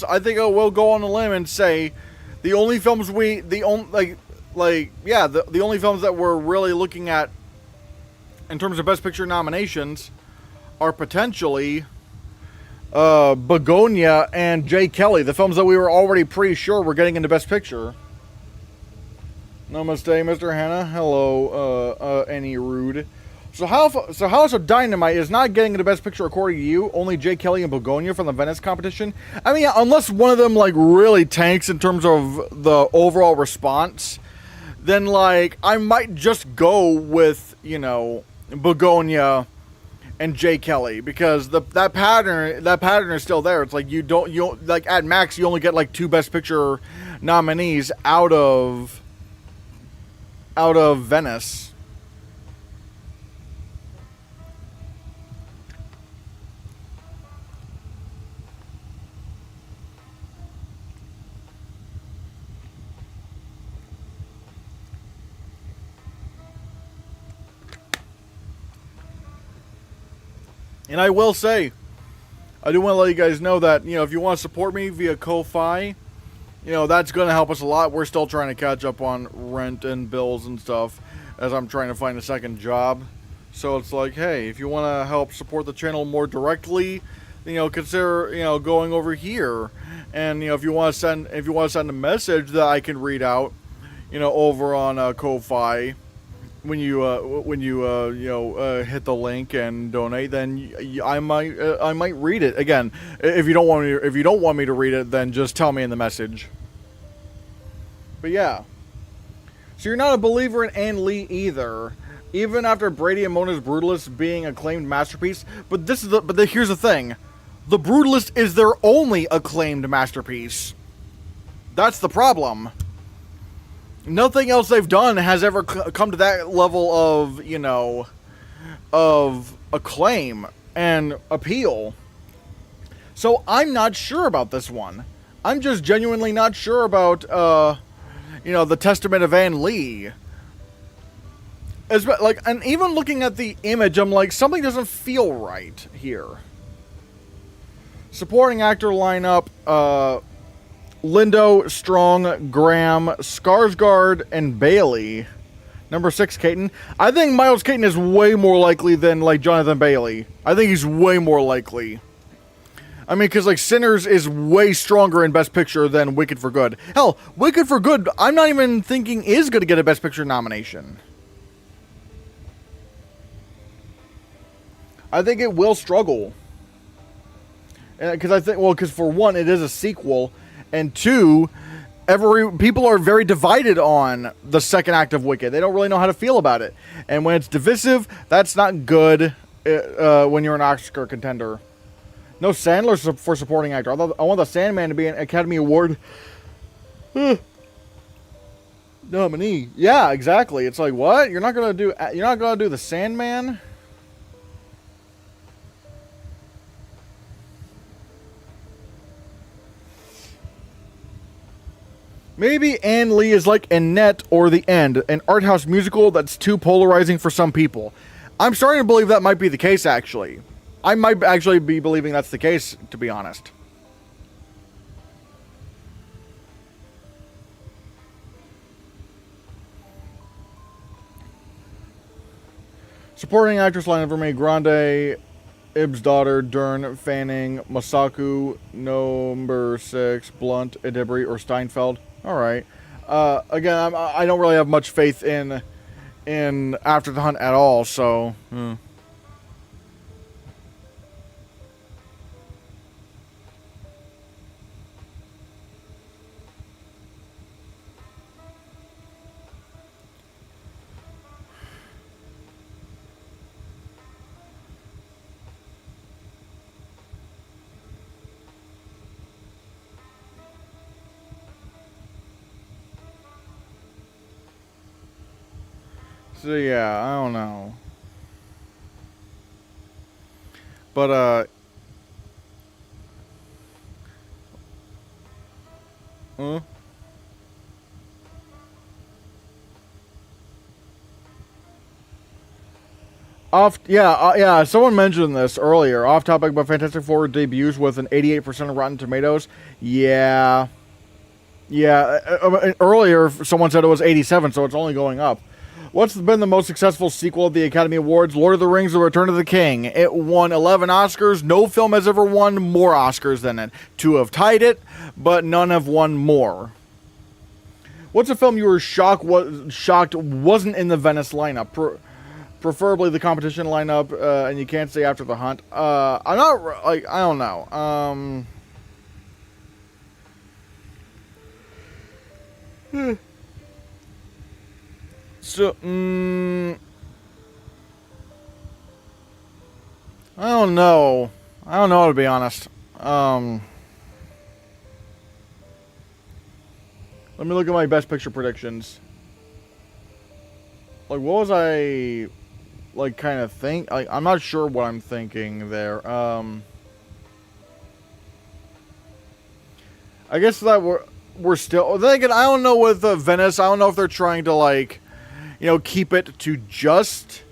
go on a limb and say the only films the only films that we're really looking at in terms of Best Picture nominations are potentially Bugonia and Jay Kelly, the films that we were already pretty sure were getting into Best Picture. Namaste, Mr. Hannah. Hello, Annie Rude. So House of Dynamite is not getting into Best Picture according to you. Only Jay Kelly and Bugonia from the Venice competition. I mean, unless one of them like really tanks in terms of the overall response, then like I might just go with, you know, Bugonia and Jay Kelly, because that pattern is still there. It's like you don't like, at max you only get like 2 Best Picture nominees out of Venice. And I will say, I do want to let you guys know that, you know, if you want to support me via Ko-Fi, you know, that's going to help us a lot. We're still trying to catch up on rent and bills and stuff as I'm trying to find a second job. So it's like, hey, if you want to help support the channel more directly, you know, consider, you know, going over here. And, you know, if you want to send a message that I can read out, you know, over on Ko-Fi, when you hit the link and donate, then I might read it. Again, if you don't want me to read it, then just tell me in the message. But yeah, so you're not a believer in Ann Lee either, even after Brady and Mona's Brutalist being a acclaimed masterpiece. But here's the thing, The Brutalist is their only acclaimed masterpiece. That's the problem. Nothing else they've done has ever come to that level of, you know, of acclaim and appeal. So I'm not sure about this one. I'm just genuinely not sure about, you know, the Testament of Ann Lee. Like, and even looking at the image, I'm like, something doesn't feel right here. Supporting actor lineup, Lindo, Strong, Graham, Skarsgård, and Bailey. Number 6, Caton. I think Miles Caton is way more likely than, like, Jonathan Bailey. I think he's way more likely. I mean, because, like, Sinners is way stronger in Best Picture than Wicked for Good. Hell, Wicked for Good, I'm not even thinking is going to get a Best Picture nomination. I think it will struggle. Because I think, well, because for one, it is a sequel, and 2, people are very divided on the second act of Wicked. They don't really know how to feel about it, and when it's divisive, that's not good when you're an Oscar contender. No Sandler for supporting actor. I want the Sandman to be an Academy Award nominee. Yeah, exactly. It's like, what? You're not gonna do the Sandman? Maybe Ann Lee is like Annette or The End, an art house musical that's too polarizing for some people. I'm starting to believe that might be the case, actually. I might actually be believing that's the case, to be honest. Supporting actress lineup for me: Grande, Ib's daughter, Dern, Fanning, Masaku, number 6, Blunt, Edebri, or Steinfeld. All right. Again, I don't really have much faith in After the Hunt at all, so. So yeah, I don't know. But someone mentioned this earlier. Off topic, but Fantastic Four debuts with an 88% of Rotten Tomatoes. Yeah. Earlier, someone said it was 87, so it's only going up. What's been the most successful sequel of the Academy Awards? Lord of the Rings: The Return of the King. It won 11 Oscars. No film has ever won more Oscars than it. 2 have tied it, but none have won more. What's a film you were shocked wasn't in the Venice lineup? Preferably the competition lineup, and you can't say After the Hunt. I'm not, like, I don't know. So, I don't know. I don't know, to be honest. Let me look at my best picture predictions. Like, what was I, like, kind of think? Like, I'm not sure what I'm thinking there. I guess that we're still... Then again, I don't know with Venice. I don't know if they're trying to, like, you know, keep it to just,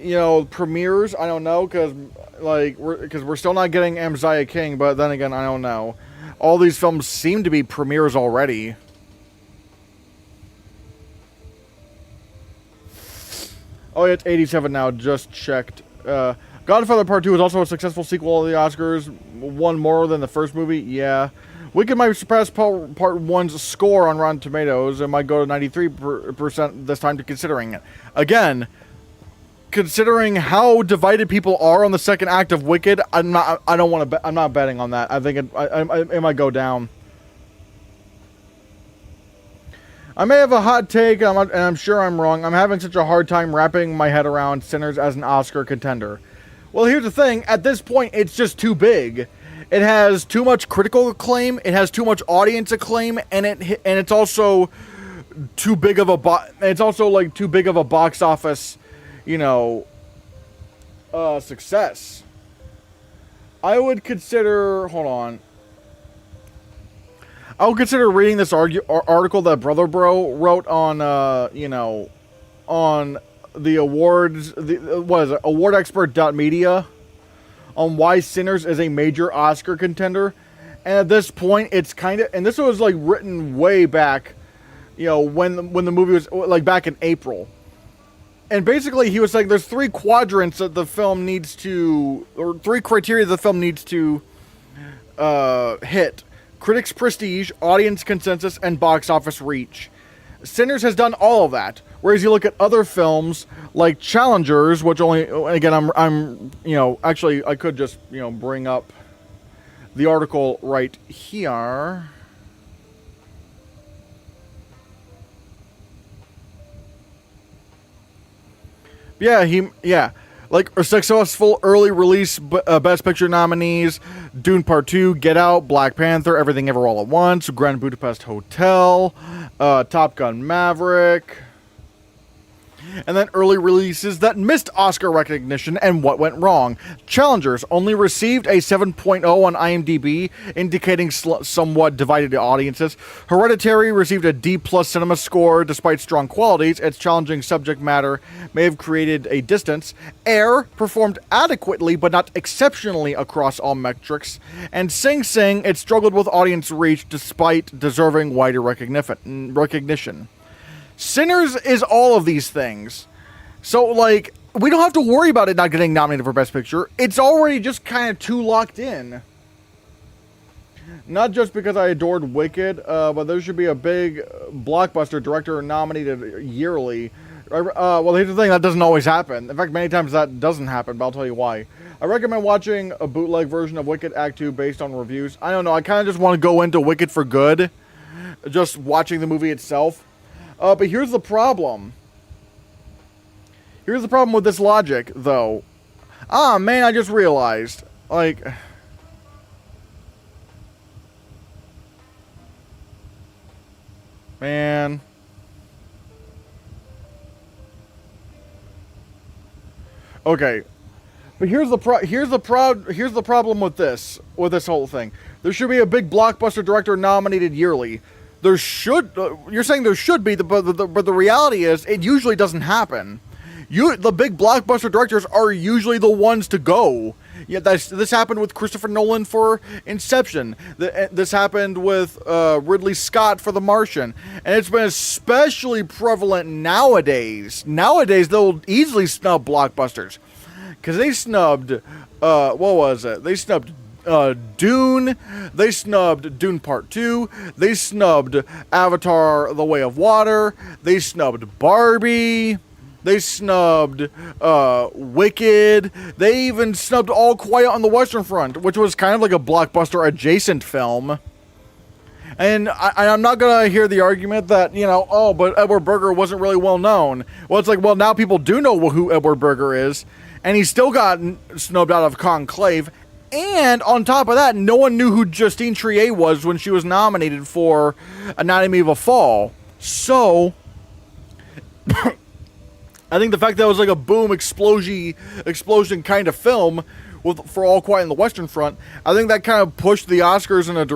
you know, premieres. I don't know, because, like, we're still not getting Amziah King, but then again, I don't know. All these films seem to be premieres already. Oh, yeah, it's 87 now. Just checked. Godfather Part 2 is also a successful sequel of the Oscars. Won more than the first movie. Yeah. Wicked might surpass Part 1's score on Rotten Tomatoes. It might go to 93% this time, to considering it. Again, considering how divided people are on the second act of Wicked, I'm not betting on that. I think it might go down. I may have a hot take, and I'm sure I'm wrong. I'm having such a hard time wrapping my head around Sinners as an Oscar contender. Well, here's the thing. At this point, it's just too big. It has too much critical acclaim. It has too much audience acclaim, and it's also too big of a too big of a box office, you know, success. I would consider. Hold on. I would consider reading this article that Brother Bro wrote on, you know, on the awards. What is it? Awardexpert.media. On why Sinners is a major Oscar contender. And at this point, it's kind of... And this was, like, written way back, you know, when the movie was, like, back in April. And basically, he was like, there's 3 quadrants that the film needs to... Or 3 criteria the film needs to hit. Critics' prestige, audience consensus, and box office reach. Sinners has done all of that. Whereas you look at other films like Challengers, which only, again, I'm, you know, actually, I could just, you know, bring up the article right here. Yeah, like, a successful early release Best Picture nominees: Dune Part 2, Get Out, Black Panther, Everything Ever All at Once, Grand Budapest Hotel, Top Gun Maverick. And then early releases that missed Oscar recognition and what went wrong. Challengers only received a 7.0 on IMDb, indicating somewhat divided audiences. Hereditary received a D+ cinema score. Despite strong qualities, its challenging subject matter may have created a distance. Air performed adequately but not exceptionally across all metrics. And Sing Sing, it struggled with audience reach despite deserving wider recognition. Sinners is all of these things. So, like, we don't have to worry about it not getting nominated for Best Picture. It's already just kind of too locked in. Not just because I adored Wicked, but there should be a big blockbuster director nominated yearly. Well, here's the thing, that doesn't always happen. In fact, many times that doesn't happen, but I'll tell you why. I recommend watching a bootleg version of Wicked Act 2 based on reviews. I don't know, I kind of just want to go into Wicked for good. Just watching the movie itself. But here's the problem. Here's the problem with this logic, though. Ah, man, I just realized. Like... Man... Okay. But here's the problem with this whole thing. There should be a big blockbuster director nominated yearly. There should, you're saying there should be, but the reality is, it usually doesn't happen. The big blockbuster directors are usually the ones to go. Yeah, this happened with Christopher Nolan for Inception. This happened with Ridley Scott for The Martian. And it's been especially prevalent nowadays. Nowadays, they'll easily snub blockbusters. Because they snubbed, what was it? They snubbed Dune, they snubbed Dune Part 2, they snubbed Avatar: The Way of Water, they snubbed Barbie, they snubbed Wicked, they even snubbed All Quiet on the Western Front, which was kind of like a blockbuster adjacent film. And I'm not going to hear the argument that, you know, oh, but Edward Berger wasn't really well known. Well, it's like, well, now people do know who Edward Berger is, and he still got snubbed out of Conclave. And on top of that, no one knew who Justine Triet was when she was nominated for Anatomy of a Fall. So, I think the fact that it was like a boom explosion kind of film for All Quiet on the Western Front, I think that kind of pushed the Oscars in a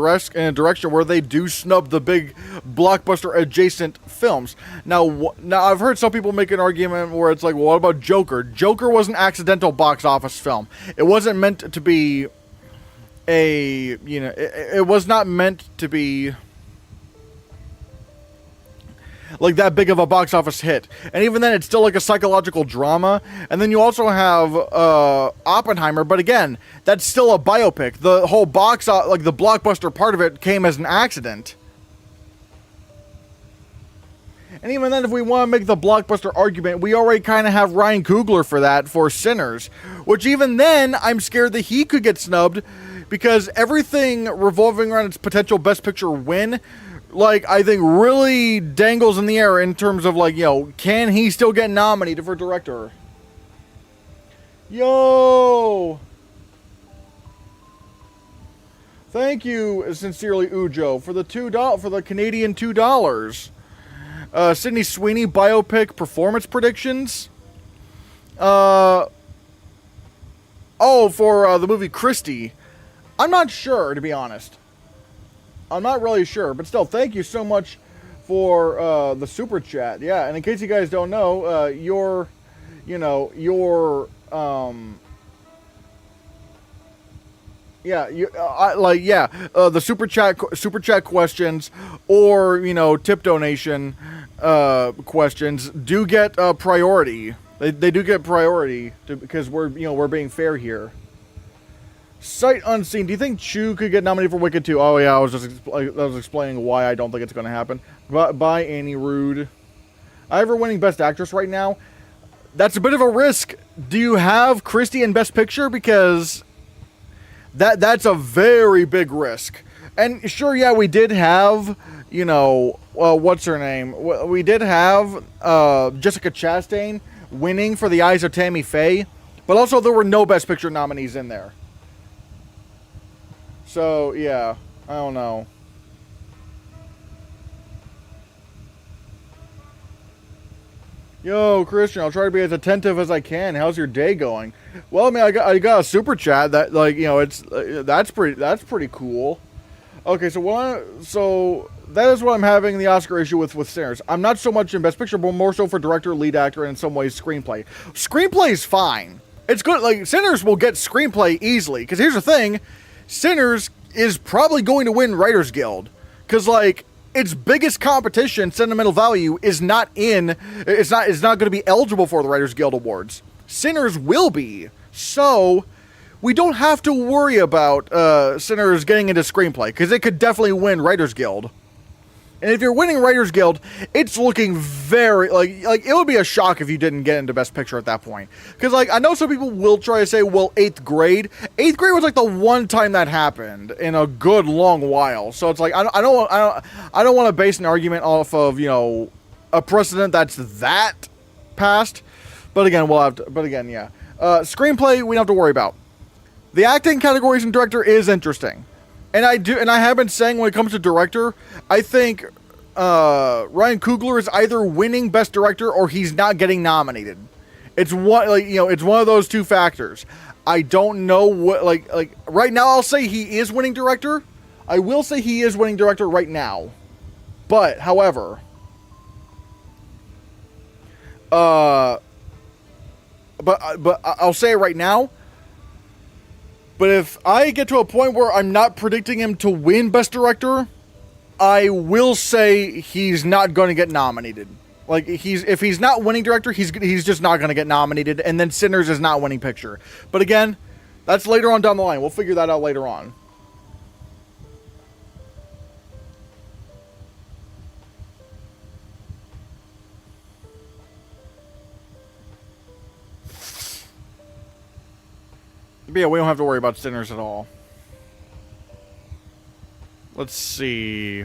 direction where they do snub the big blockbuster adjacent films. Now I've heard some people make an argument where it's like, well, what about Joker? Joker was an accidental box office film. It wasn't meant to be it was not meant to be like that big of a box office hit. And even then, it's still like a psychological drama. And then you also have Oppenheimer, but again, that's still a biopic. The whole the blockbuster part of it came as an accident. And even then, if we want to make the blockbuster argument, we already kind of have Ryan Coogler for that, for Sinners. Which even then, I'm scared that he could get snubbed, because everything revolving around its potential Best Picture win, like, I think really dangles in the air in terms of, like, you know, can he still get nominated for director? Yo! Thank you, sincerely, Ujo, for the Canadian $2. Sydney Sweeney biopic performance predictions. For the movie Christie. I'm not sure, to be honest. I'm not really sure, but still, thank you so much for the super chat. Yeah, and in case you guys don't know, the super chat questions, or, you know, tip donation questions do get priority. They do get priority because we're being fair here. Sight unseen. Do you think Chu could get nominated for Wicked 2? Oh yeah, I was explaining why I don't think it's going to happen. By Annie Rude. Ivor winning Best Actress right now. That's a bit of a risk. Do you have Christie in Best Picture? Because that's a very big risk. And sure, yeah, we did have, you know, what's her name? We did have Jessica Chastain winning for The Eyes of Tammy Faye, but also there were no Best Picture nominees in there. So, yeah, I don't know. Yo, Christian, I'll try to be as attentive as I can. How's your day going? Well, I mean, I got a super chat that, like, you know, that's pretty cool. Okay, so that is what I'm having the Oscar issue with Sinners. I'm not so much in Best Picture, but more so for director, lead actor, and in some ways screenplay. Screenplay is fine. It's good. Like, Sinners will get screenplay easily, because here's the thing. Sinners is probably going to win Writers Guild, because, like, its biggest competition, Sentimental Value, is not going to be eligible for the Writers Guild Awards. Sinners will be, so we don't have to worry about Sinners getting into screenplay, because it could definitely win Writers Guild. And if you're winning Writers Guild, it's looking very, like it would be a shock if you didn't get into Best Picture at that point. Because, like, I know some people will try to say, well, 8th grade. 8th grade was, like, the one time that happened in a good long while. So it's like, I don't want to base an argument off of, you know, a precedent that's that past. But again, yeah. Screenplay, we don't have to worry about. The acting categories and director is interesting. And I have been saying when it comes to director, I think Ryan Coogler is either winning Best Director or he's not getting nominated. It's one of those two factors. I don't know what, like right now I'll say he is winning director. I will say he is winning director right now. But, however, but I'll say it right now. But if I get to a point where I'm not predicting him to win Best Director, I will say he's not going to get nominated. Like, if he's not winning Director, he's just not going to get nominated, and then Sinners is not winning Picture. But again, that's later on down the line. We'll figure that out later on. But yeah, we don't have to worry about Sinners at all. Let's see.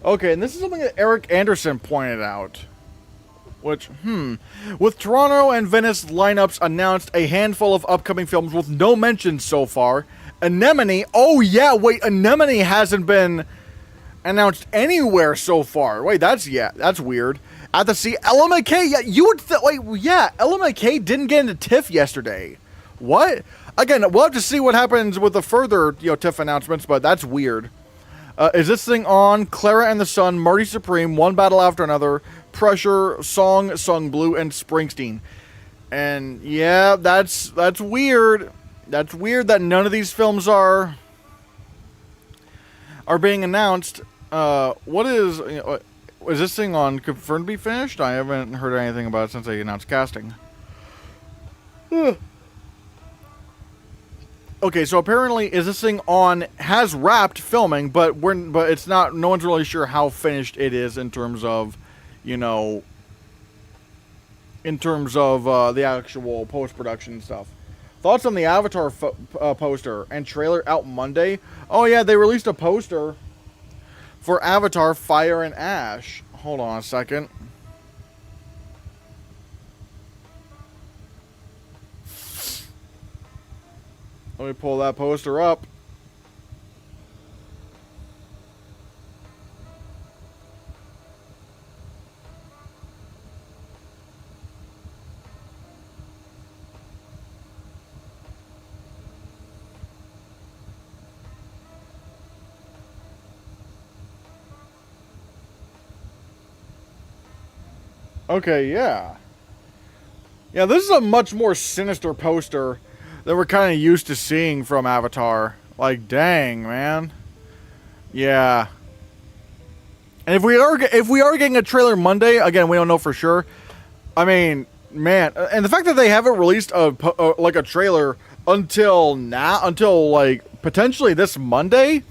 Okay, and this is something that Eric Anderson pointed out. Which, With Toronto and Venice lineups announced, a handful of upcoming films with no mentions so far. Anemone, oh yeah, wait, Anemone hasn't been announced anywhere so far. Wait, that's weird. At the Sea, Ella McKay, yeah, you would, Ella McKay didn't get into TIFF yesterday. What? Again, we'll have to see what happens with the further, TIFF announcements, but that's weird. Is This Thing On? Clara and the Sun, Marty Supreme, One Battle After Another, Pressure, Sung Blue, and Springsteen. And yeah, that's weird. That's weird that none of these films are being announced. What is This Thing On confirmed to be finished? I haven't heard anything about it since they announced casting. Okay, so apparently Is This Thing On has wrapped filming, but it's not. No one's really sure how finished it is in terms of, the actual post-production stuff. Thoughts on the Avatar poster and trailer out Monday? Oh yeah, they released a poster for Avatar: Fire and Ash. Hold on a second. Let me pull that poster up. Okay, yeah. Yeah, this is a much more sinister poster that we're kind of used to seeing from Avatar. Like, dang, man. Yeah. And if we are getting a trailer Monday, again, we don't know for sure. I mean, man, and the fact that they haven't released a trailer until now, until like potentially this Monday,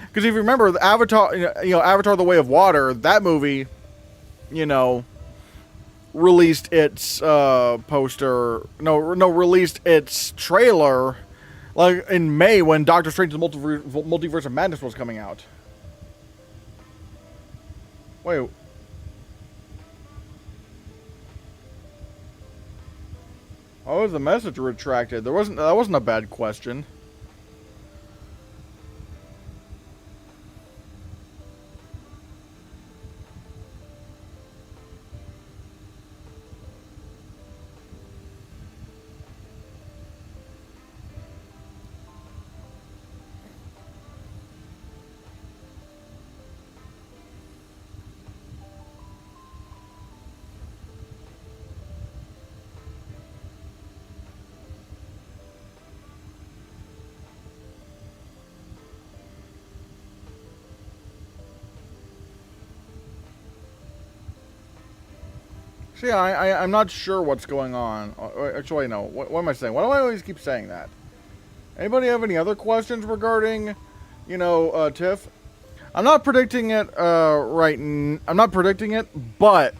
because if you remember, the Avatar, Avatar: The Way of Water, that movie, released its released its trailer like in May when Doctor Strange: The Multiverse of Madness was coming out. Wait. Why was the message retracted? That wasn't a bad question. So yeah, I'm not sure what's going on. Actually, no. What am I saying? Why do I always keep saying that? Anybody have any other questions regarding, TIFF? I'm not predicting it I'm not predicting it, but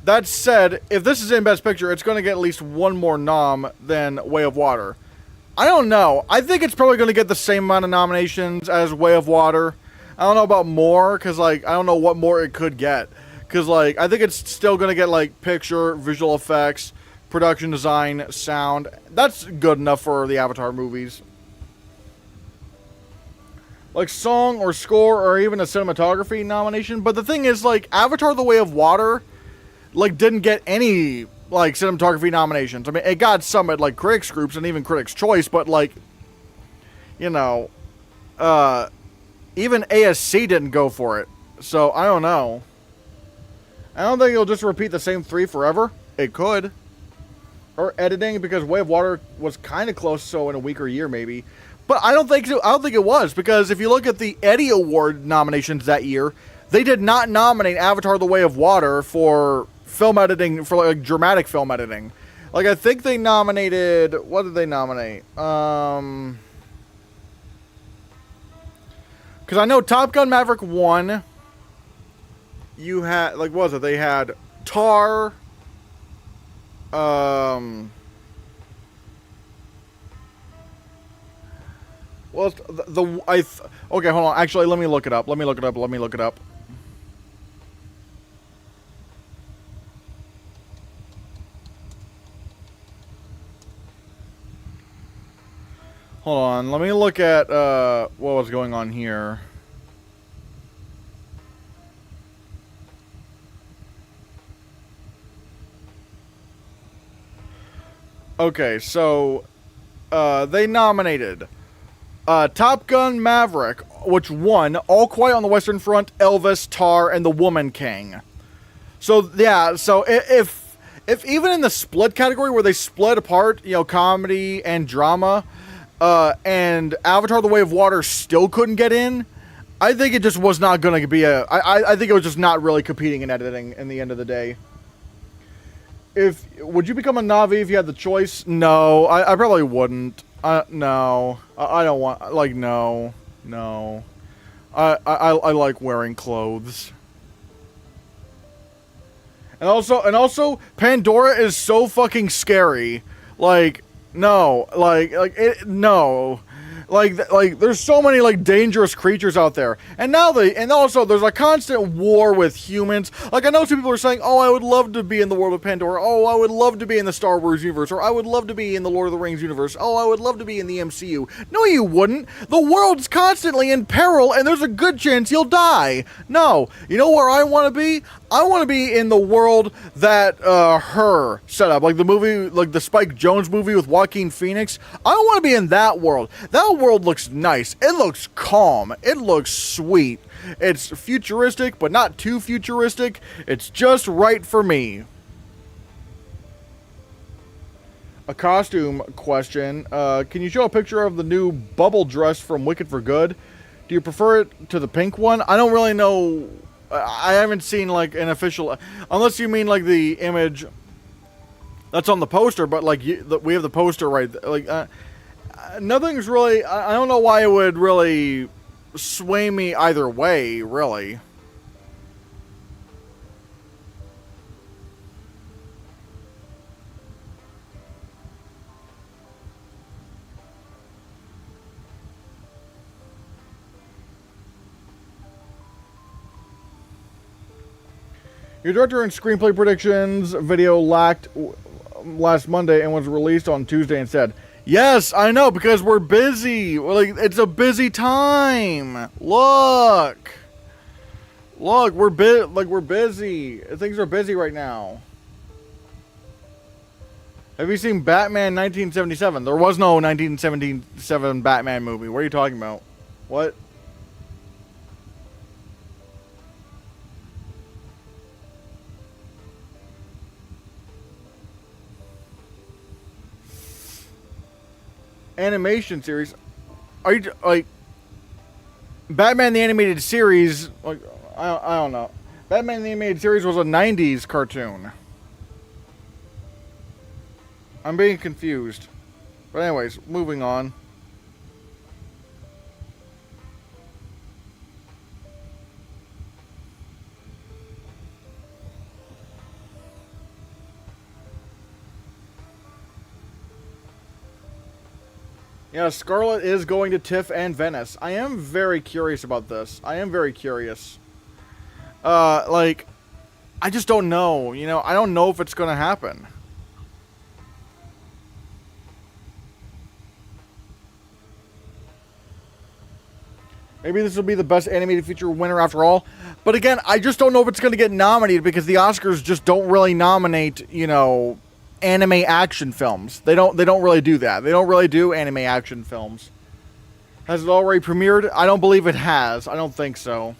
that said, if this is in Best Picture, it's going to get at least one more nom than Way of Water. I don't know. I think it's probably going to get the same amount of nominations as Way of Water. I don't know about more, because, I don't know what more it could get. Because, I think it's still going to get, picture, visual effects, production design, sound. That's good enough for the Avatar movies. Song or score or even a cinematography nomination. But the thing is, Avatar: The Way of Water, didn't get any, cinematography nominations. I mean, it got some at, critics groups and even Critics' Choice, but, even ASC didn't go for it. So, I don't know. I don't think it'll just repeat the same three forever. It could. Or editing, because Way of Water was kind of close, so in a week or year maybe. But I don't think so. I don't think it was, because if you look at the Eddie Award nominations that year, they did not nominate Avatar: The Way of Water for film editing, for dramatic film editing. I think they nominated, what did they nominate? Because I know Top Gun Maverick 1, you had, like, what was it? They had Tar, well, okay, hold on. Actually, let me look it up. Hold on. Let me look at, what was going on here. Okay, so, they nominated Top Gun Maverick, which won All Quiet on the Western Front, Elvis, Tar, and The Woman King. So yeah, so if even in the split category where they split apart, you know, comedy and drama, and Avatar: The Way of Water still couldn't get in, I think it just was not going to be I think it was just not really competing in editing in the end of the day. Would you become a Na'vi if you had the choice? No, I probably wouldn't. No, I don't want, like, no. I like wearing clothes. And also, Pandora is so fucking scary. Like, no, no. Like, there's so many, like, dangerous creatures out there. And also, there's a constant war with humans. Like, I know some people are saying, oh, I would love to be in the world of Pandora. Oh, I would love to be in the Star Wars universe. Or I would love to be in the Lord of the Rings universe. Oh, I would love to be in the MCU. No, you wouldn't. The world's constantly in peril, and there's a good chance you'll die. No. You know where I want to be? I want to be in the world that, Her set up. Like the movie, like the Spike Jonze movie with Joaquin Phoenix. I want to be in that world. That world looks nice. It looks calm. It looks sweet. It's futuristic, but not too futuristic. It's just right for me. A costume question. Can you show a picture of the new bubble dress from Wicked for Good? Do you prefer it to the pink one? I don't really know. I haven't seen, like, an official, unless you mean, like, the image that's on the poster, but, like, we have the poster right there. Like, nothing's really, I don't know why it would really sway me either way, really. Your director and screenplay predictions video lacked last Monday and was released on Tuesday instead. Yes, I know, because we're busy. Like, it's a busy time. Look, we're busy. Things are busy right now. Have you seen Batman 1977? There was no 1977 Batman movie. What are you talking about? What? Animation series? Are you, like, Batman the Animated Series? Like, I don't know. Batman the Animated Series was a 90s cartoon. I'm being confused. But anyways, moving on. Yeah, Scarlett is going to TIFF and Venice. I am very curious about this. I am very curious. Like, I just don't know. You know, I don't know if it's going to happen. Maybe this will be the best animated feature winner after all. But again, I just don't know if it's going to get nominated because the Oscars just don't really nominate, you know, anime action films. They don't really do that. They don't really do anime action films. Has it already premiered? I don't believe it has. I don't think so.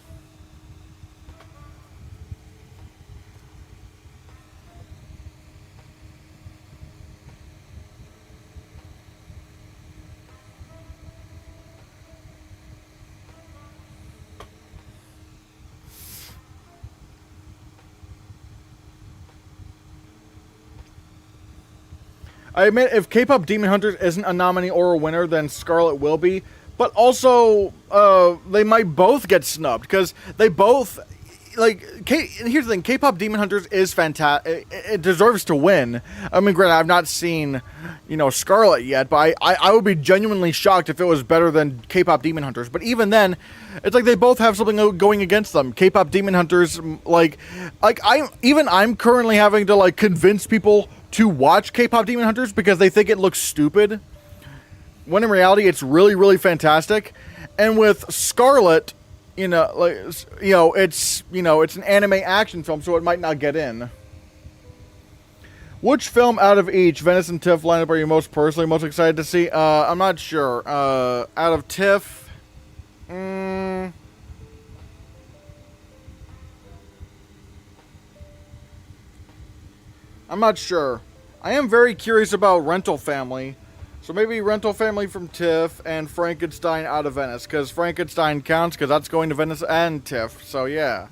I admit, if K-pop Demon Hunters isn't a nominee or a winner, then Scarlet will be. but also they might both get snubbed because they both here's the thing: K-pop Demon Hunters is fantastic. It deserves to win. I mean, granted, I've not seen, Scarlet yet, but I would be genuinely shocked if it was better than K-pop Demon Hunters. But even then, it's like they both have something going against them. K-pop Demon Hunters, I'm currently having to convince people to watch K-pop Demon Hunters because they think it looks stupid, when in reality it's really, really fantastic. And with Scarlet, it's an anime action film, so it might not get in. Which film out of each, Venice and TIFF lineup, are you most excited to see? I'm not sure. Out of TIFF, I'm not sure. I am very curious about Rental Family. So maybe Rental Family from TIFF and Frankenstein out of Venice. Because Frankenstein counts because that's going to Venice and TIFF. So yeah.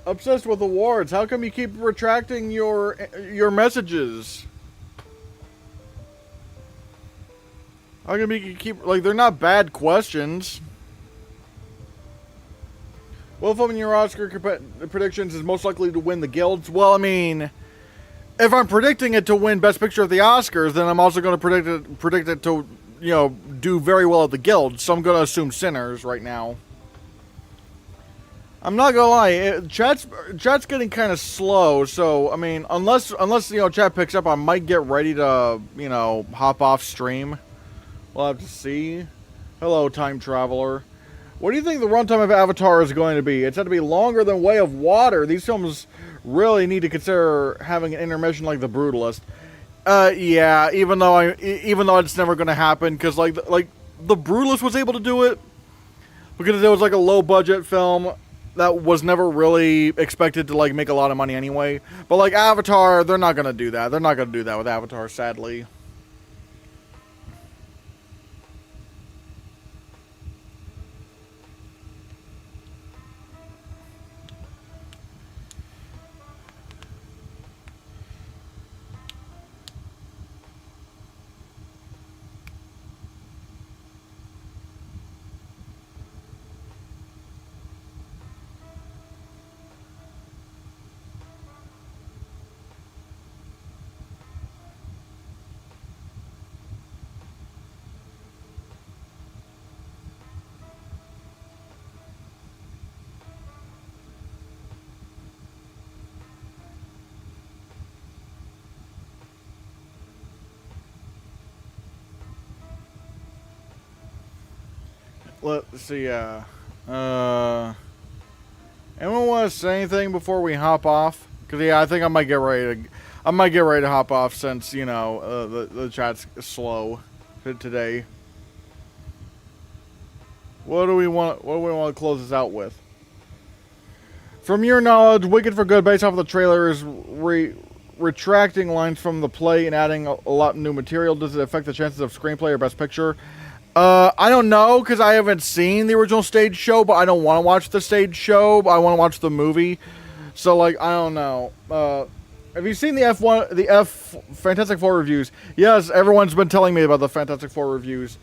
Obsessed with awards. How come you keep retracting your messages? How come you keep they're not bad questions? What film in your Oscar predictions is most likely to win the Guilds? Well, I mean, if I'm predicting it to win Best Picture at the Oscars, then I'm also going to predict it to do very well at the Guilds. So I'm going to assume Sinners right now. I'm not gonna lie, chat's getting kind of slow, so, I mean, unless chat picks up, I might get ready to, hop off stream. We'll have to see. Hello, time traveler. What do you think the runtime of Avatar is going to be? It's had to be longer than Way of Water. These films really need to consider having an intermission like The Brutalist. Yeah, even though it's never gonna happen, because, The Brutalist was able to do it, because it was, a low-budget film that was never really expected to make a lot of money anyway. But Avatar, they're not gonna do that. They're not gonna do that with Avatar, sadly. Let's see, anyone want to say anything before we hop off? Because, yeah, I think I might get ready to hop off since, the chat's slow today. What do we want to close this out with? From your knowledge, Wicked for Good, based off of the trailer, is retracting lines from the play and adding a lot of new material. Does it affect the chances of screenplay or Best Picture? I don't know, because I haven't seen the original stage show, but I don't want to watch the stage show. I want to watch the movie. So, I don't know. Have you seen the Fantastic Four reviews? Yes, everyone's been telling me about the Fantastic Four reviews.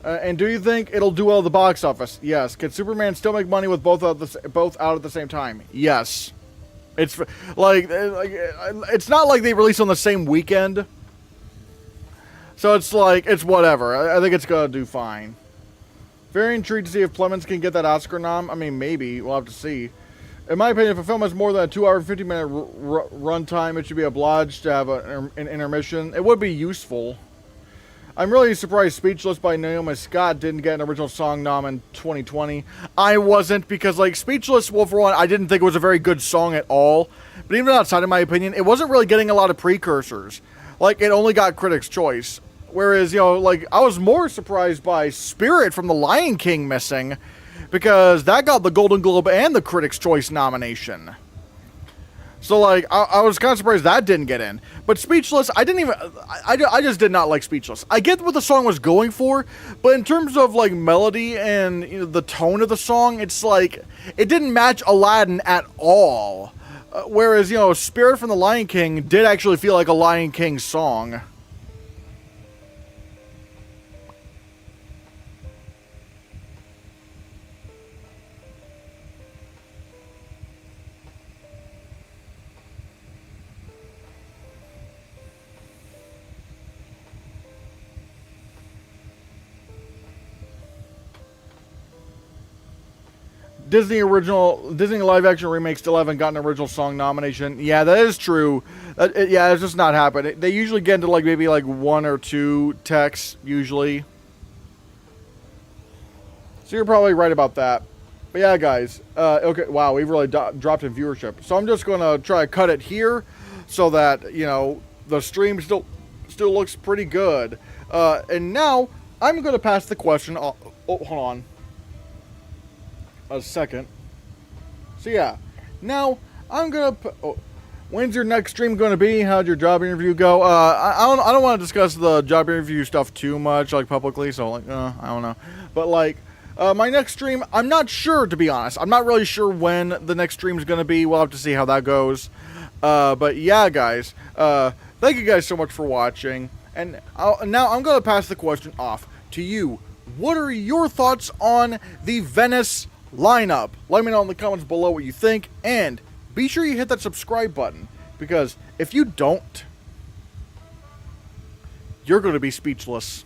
And do you think it'll do well at the box office? Yes. Can Superman still make money with both out at the same time? Yes. It's it's not like they release on the same weekend. So it's like, it's whatever. I think it's going to do fine. Very intrigued to see if Plemons can get that Oscar nom. I mean, maybe. We'll have to see. In my opinion, if a film has more than a 2 hour and 50-minute runtime, it should be obliged to have an intermission. It would be useful. I'm really surprised Speechless by Naomi Scott didn't get an original song nom in 2020. I wasn't, because, like, Speechless, well, for one, I didn't think it was a very good song at all. But even outside of my opinion, it wasn't really getting a lot of precursors. Like, it only got Critics' Choice. Whereas, you know, like, I was more surprised by Spirit from The Lion King missing, because that got the Golden Globe and the Critics' Choice nomination. So, like, I was kind of surprised that didn't get in. But Speechless, I just did not like Speechless. I get what the song was going for, but in terms of, like, melody and, you know, the tone of the song, it's like, it didn't match Aladdin at all. Whereas, you know, Spirit from The Lion King did actually feel like a Lion King song. Disney live action remake still haven't gotten an original song nomination. Yeah, that is true. Yeah, it's just not happened. They usually get into, like, maybe like 1 or 2 texts usually. So you're probably right about that. But yeah, guys. Okay, wow, we've really dropped in viewership. So I'm just gonna try to cut it here so that, you know, the stream still looks pretty good. And now I'm gonna pass the question. Oh, hold on a second. So yeah, now I'm gonna. When's your next stream going to be? How'd your job interview go? I don't want to discuss the job interview stuff too much, like, publicly. So, like, I don't know. But, like, my next stream, I'm not sure, to be honest. I'm not really sure when the next stream is going to be. We'll have to see how that goes. But yeah, guys. Thank you guys so much for watching. And now I'm going to pass the question off to you. What are your thoughts on the Venice lineup? Let me know in the comments below what you think, and be sure you hit that subscribe button, because if you don't, you're going to be speechless.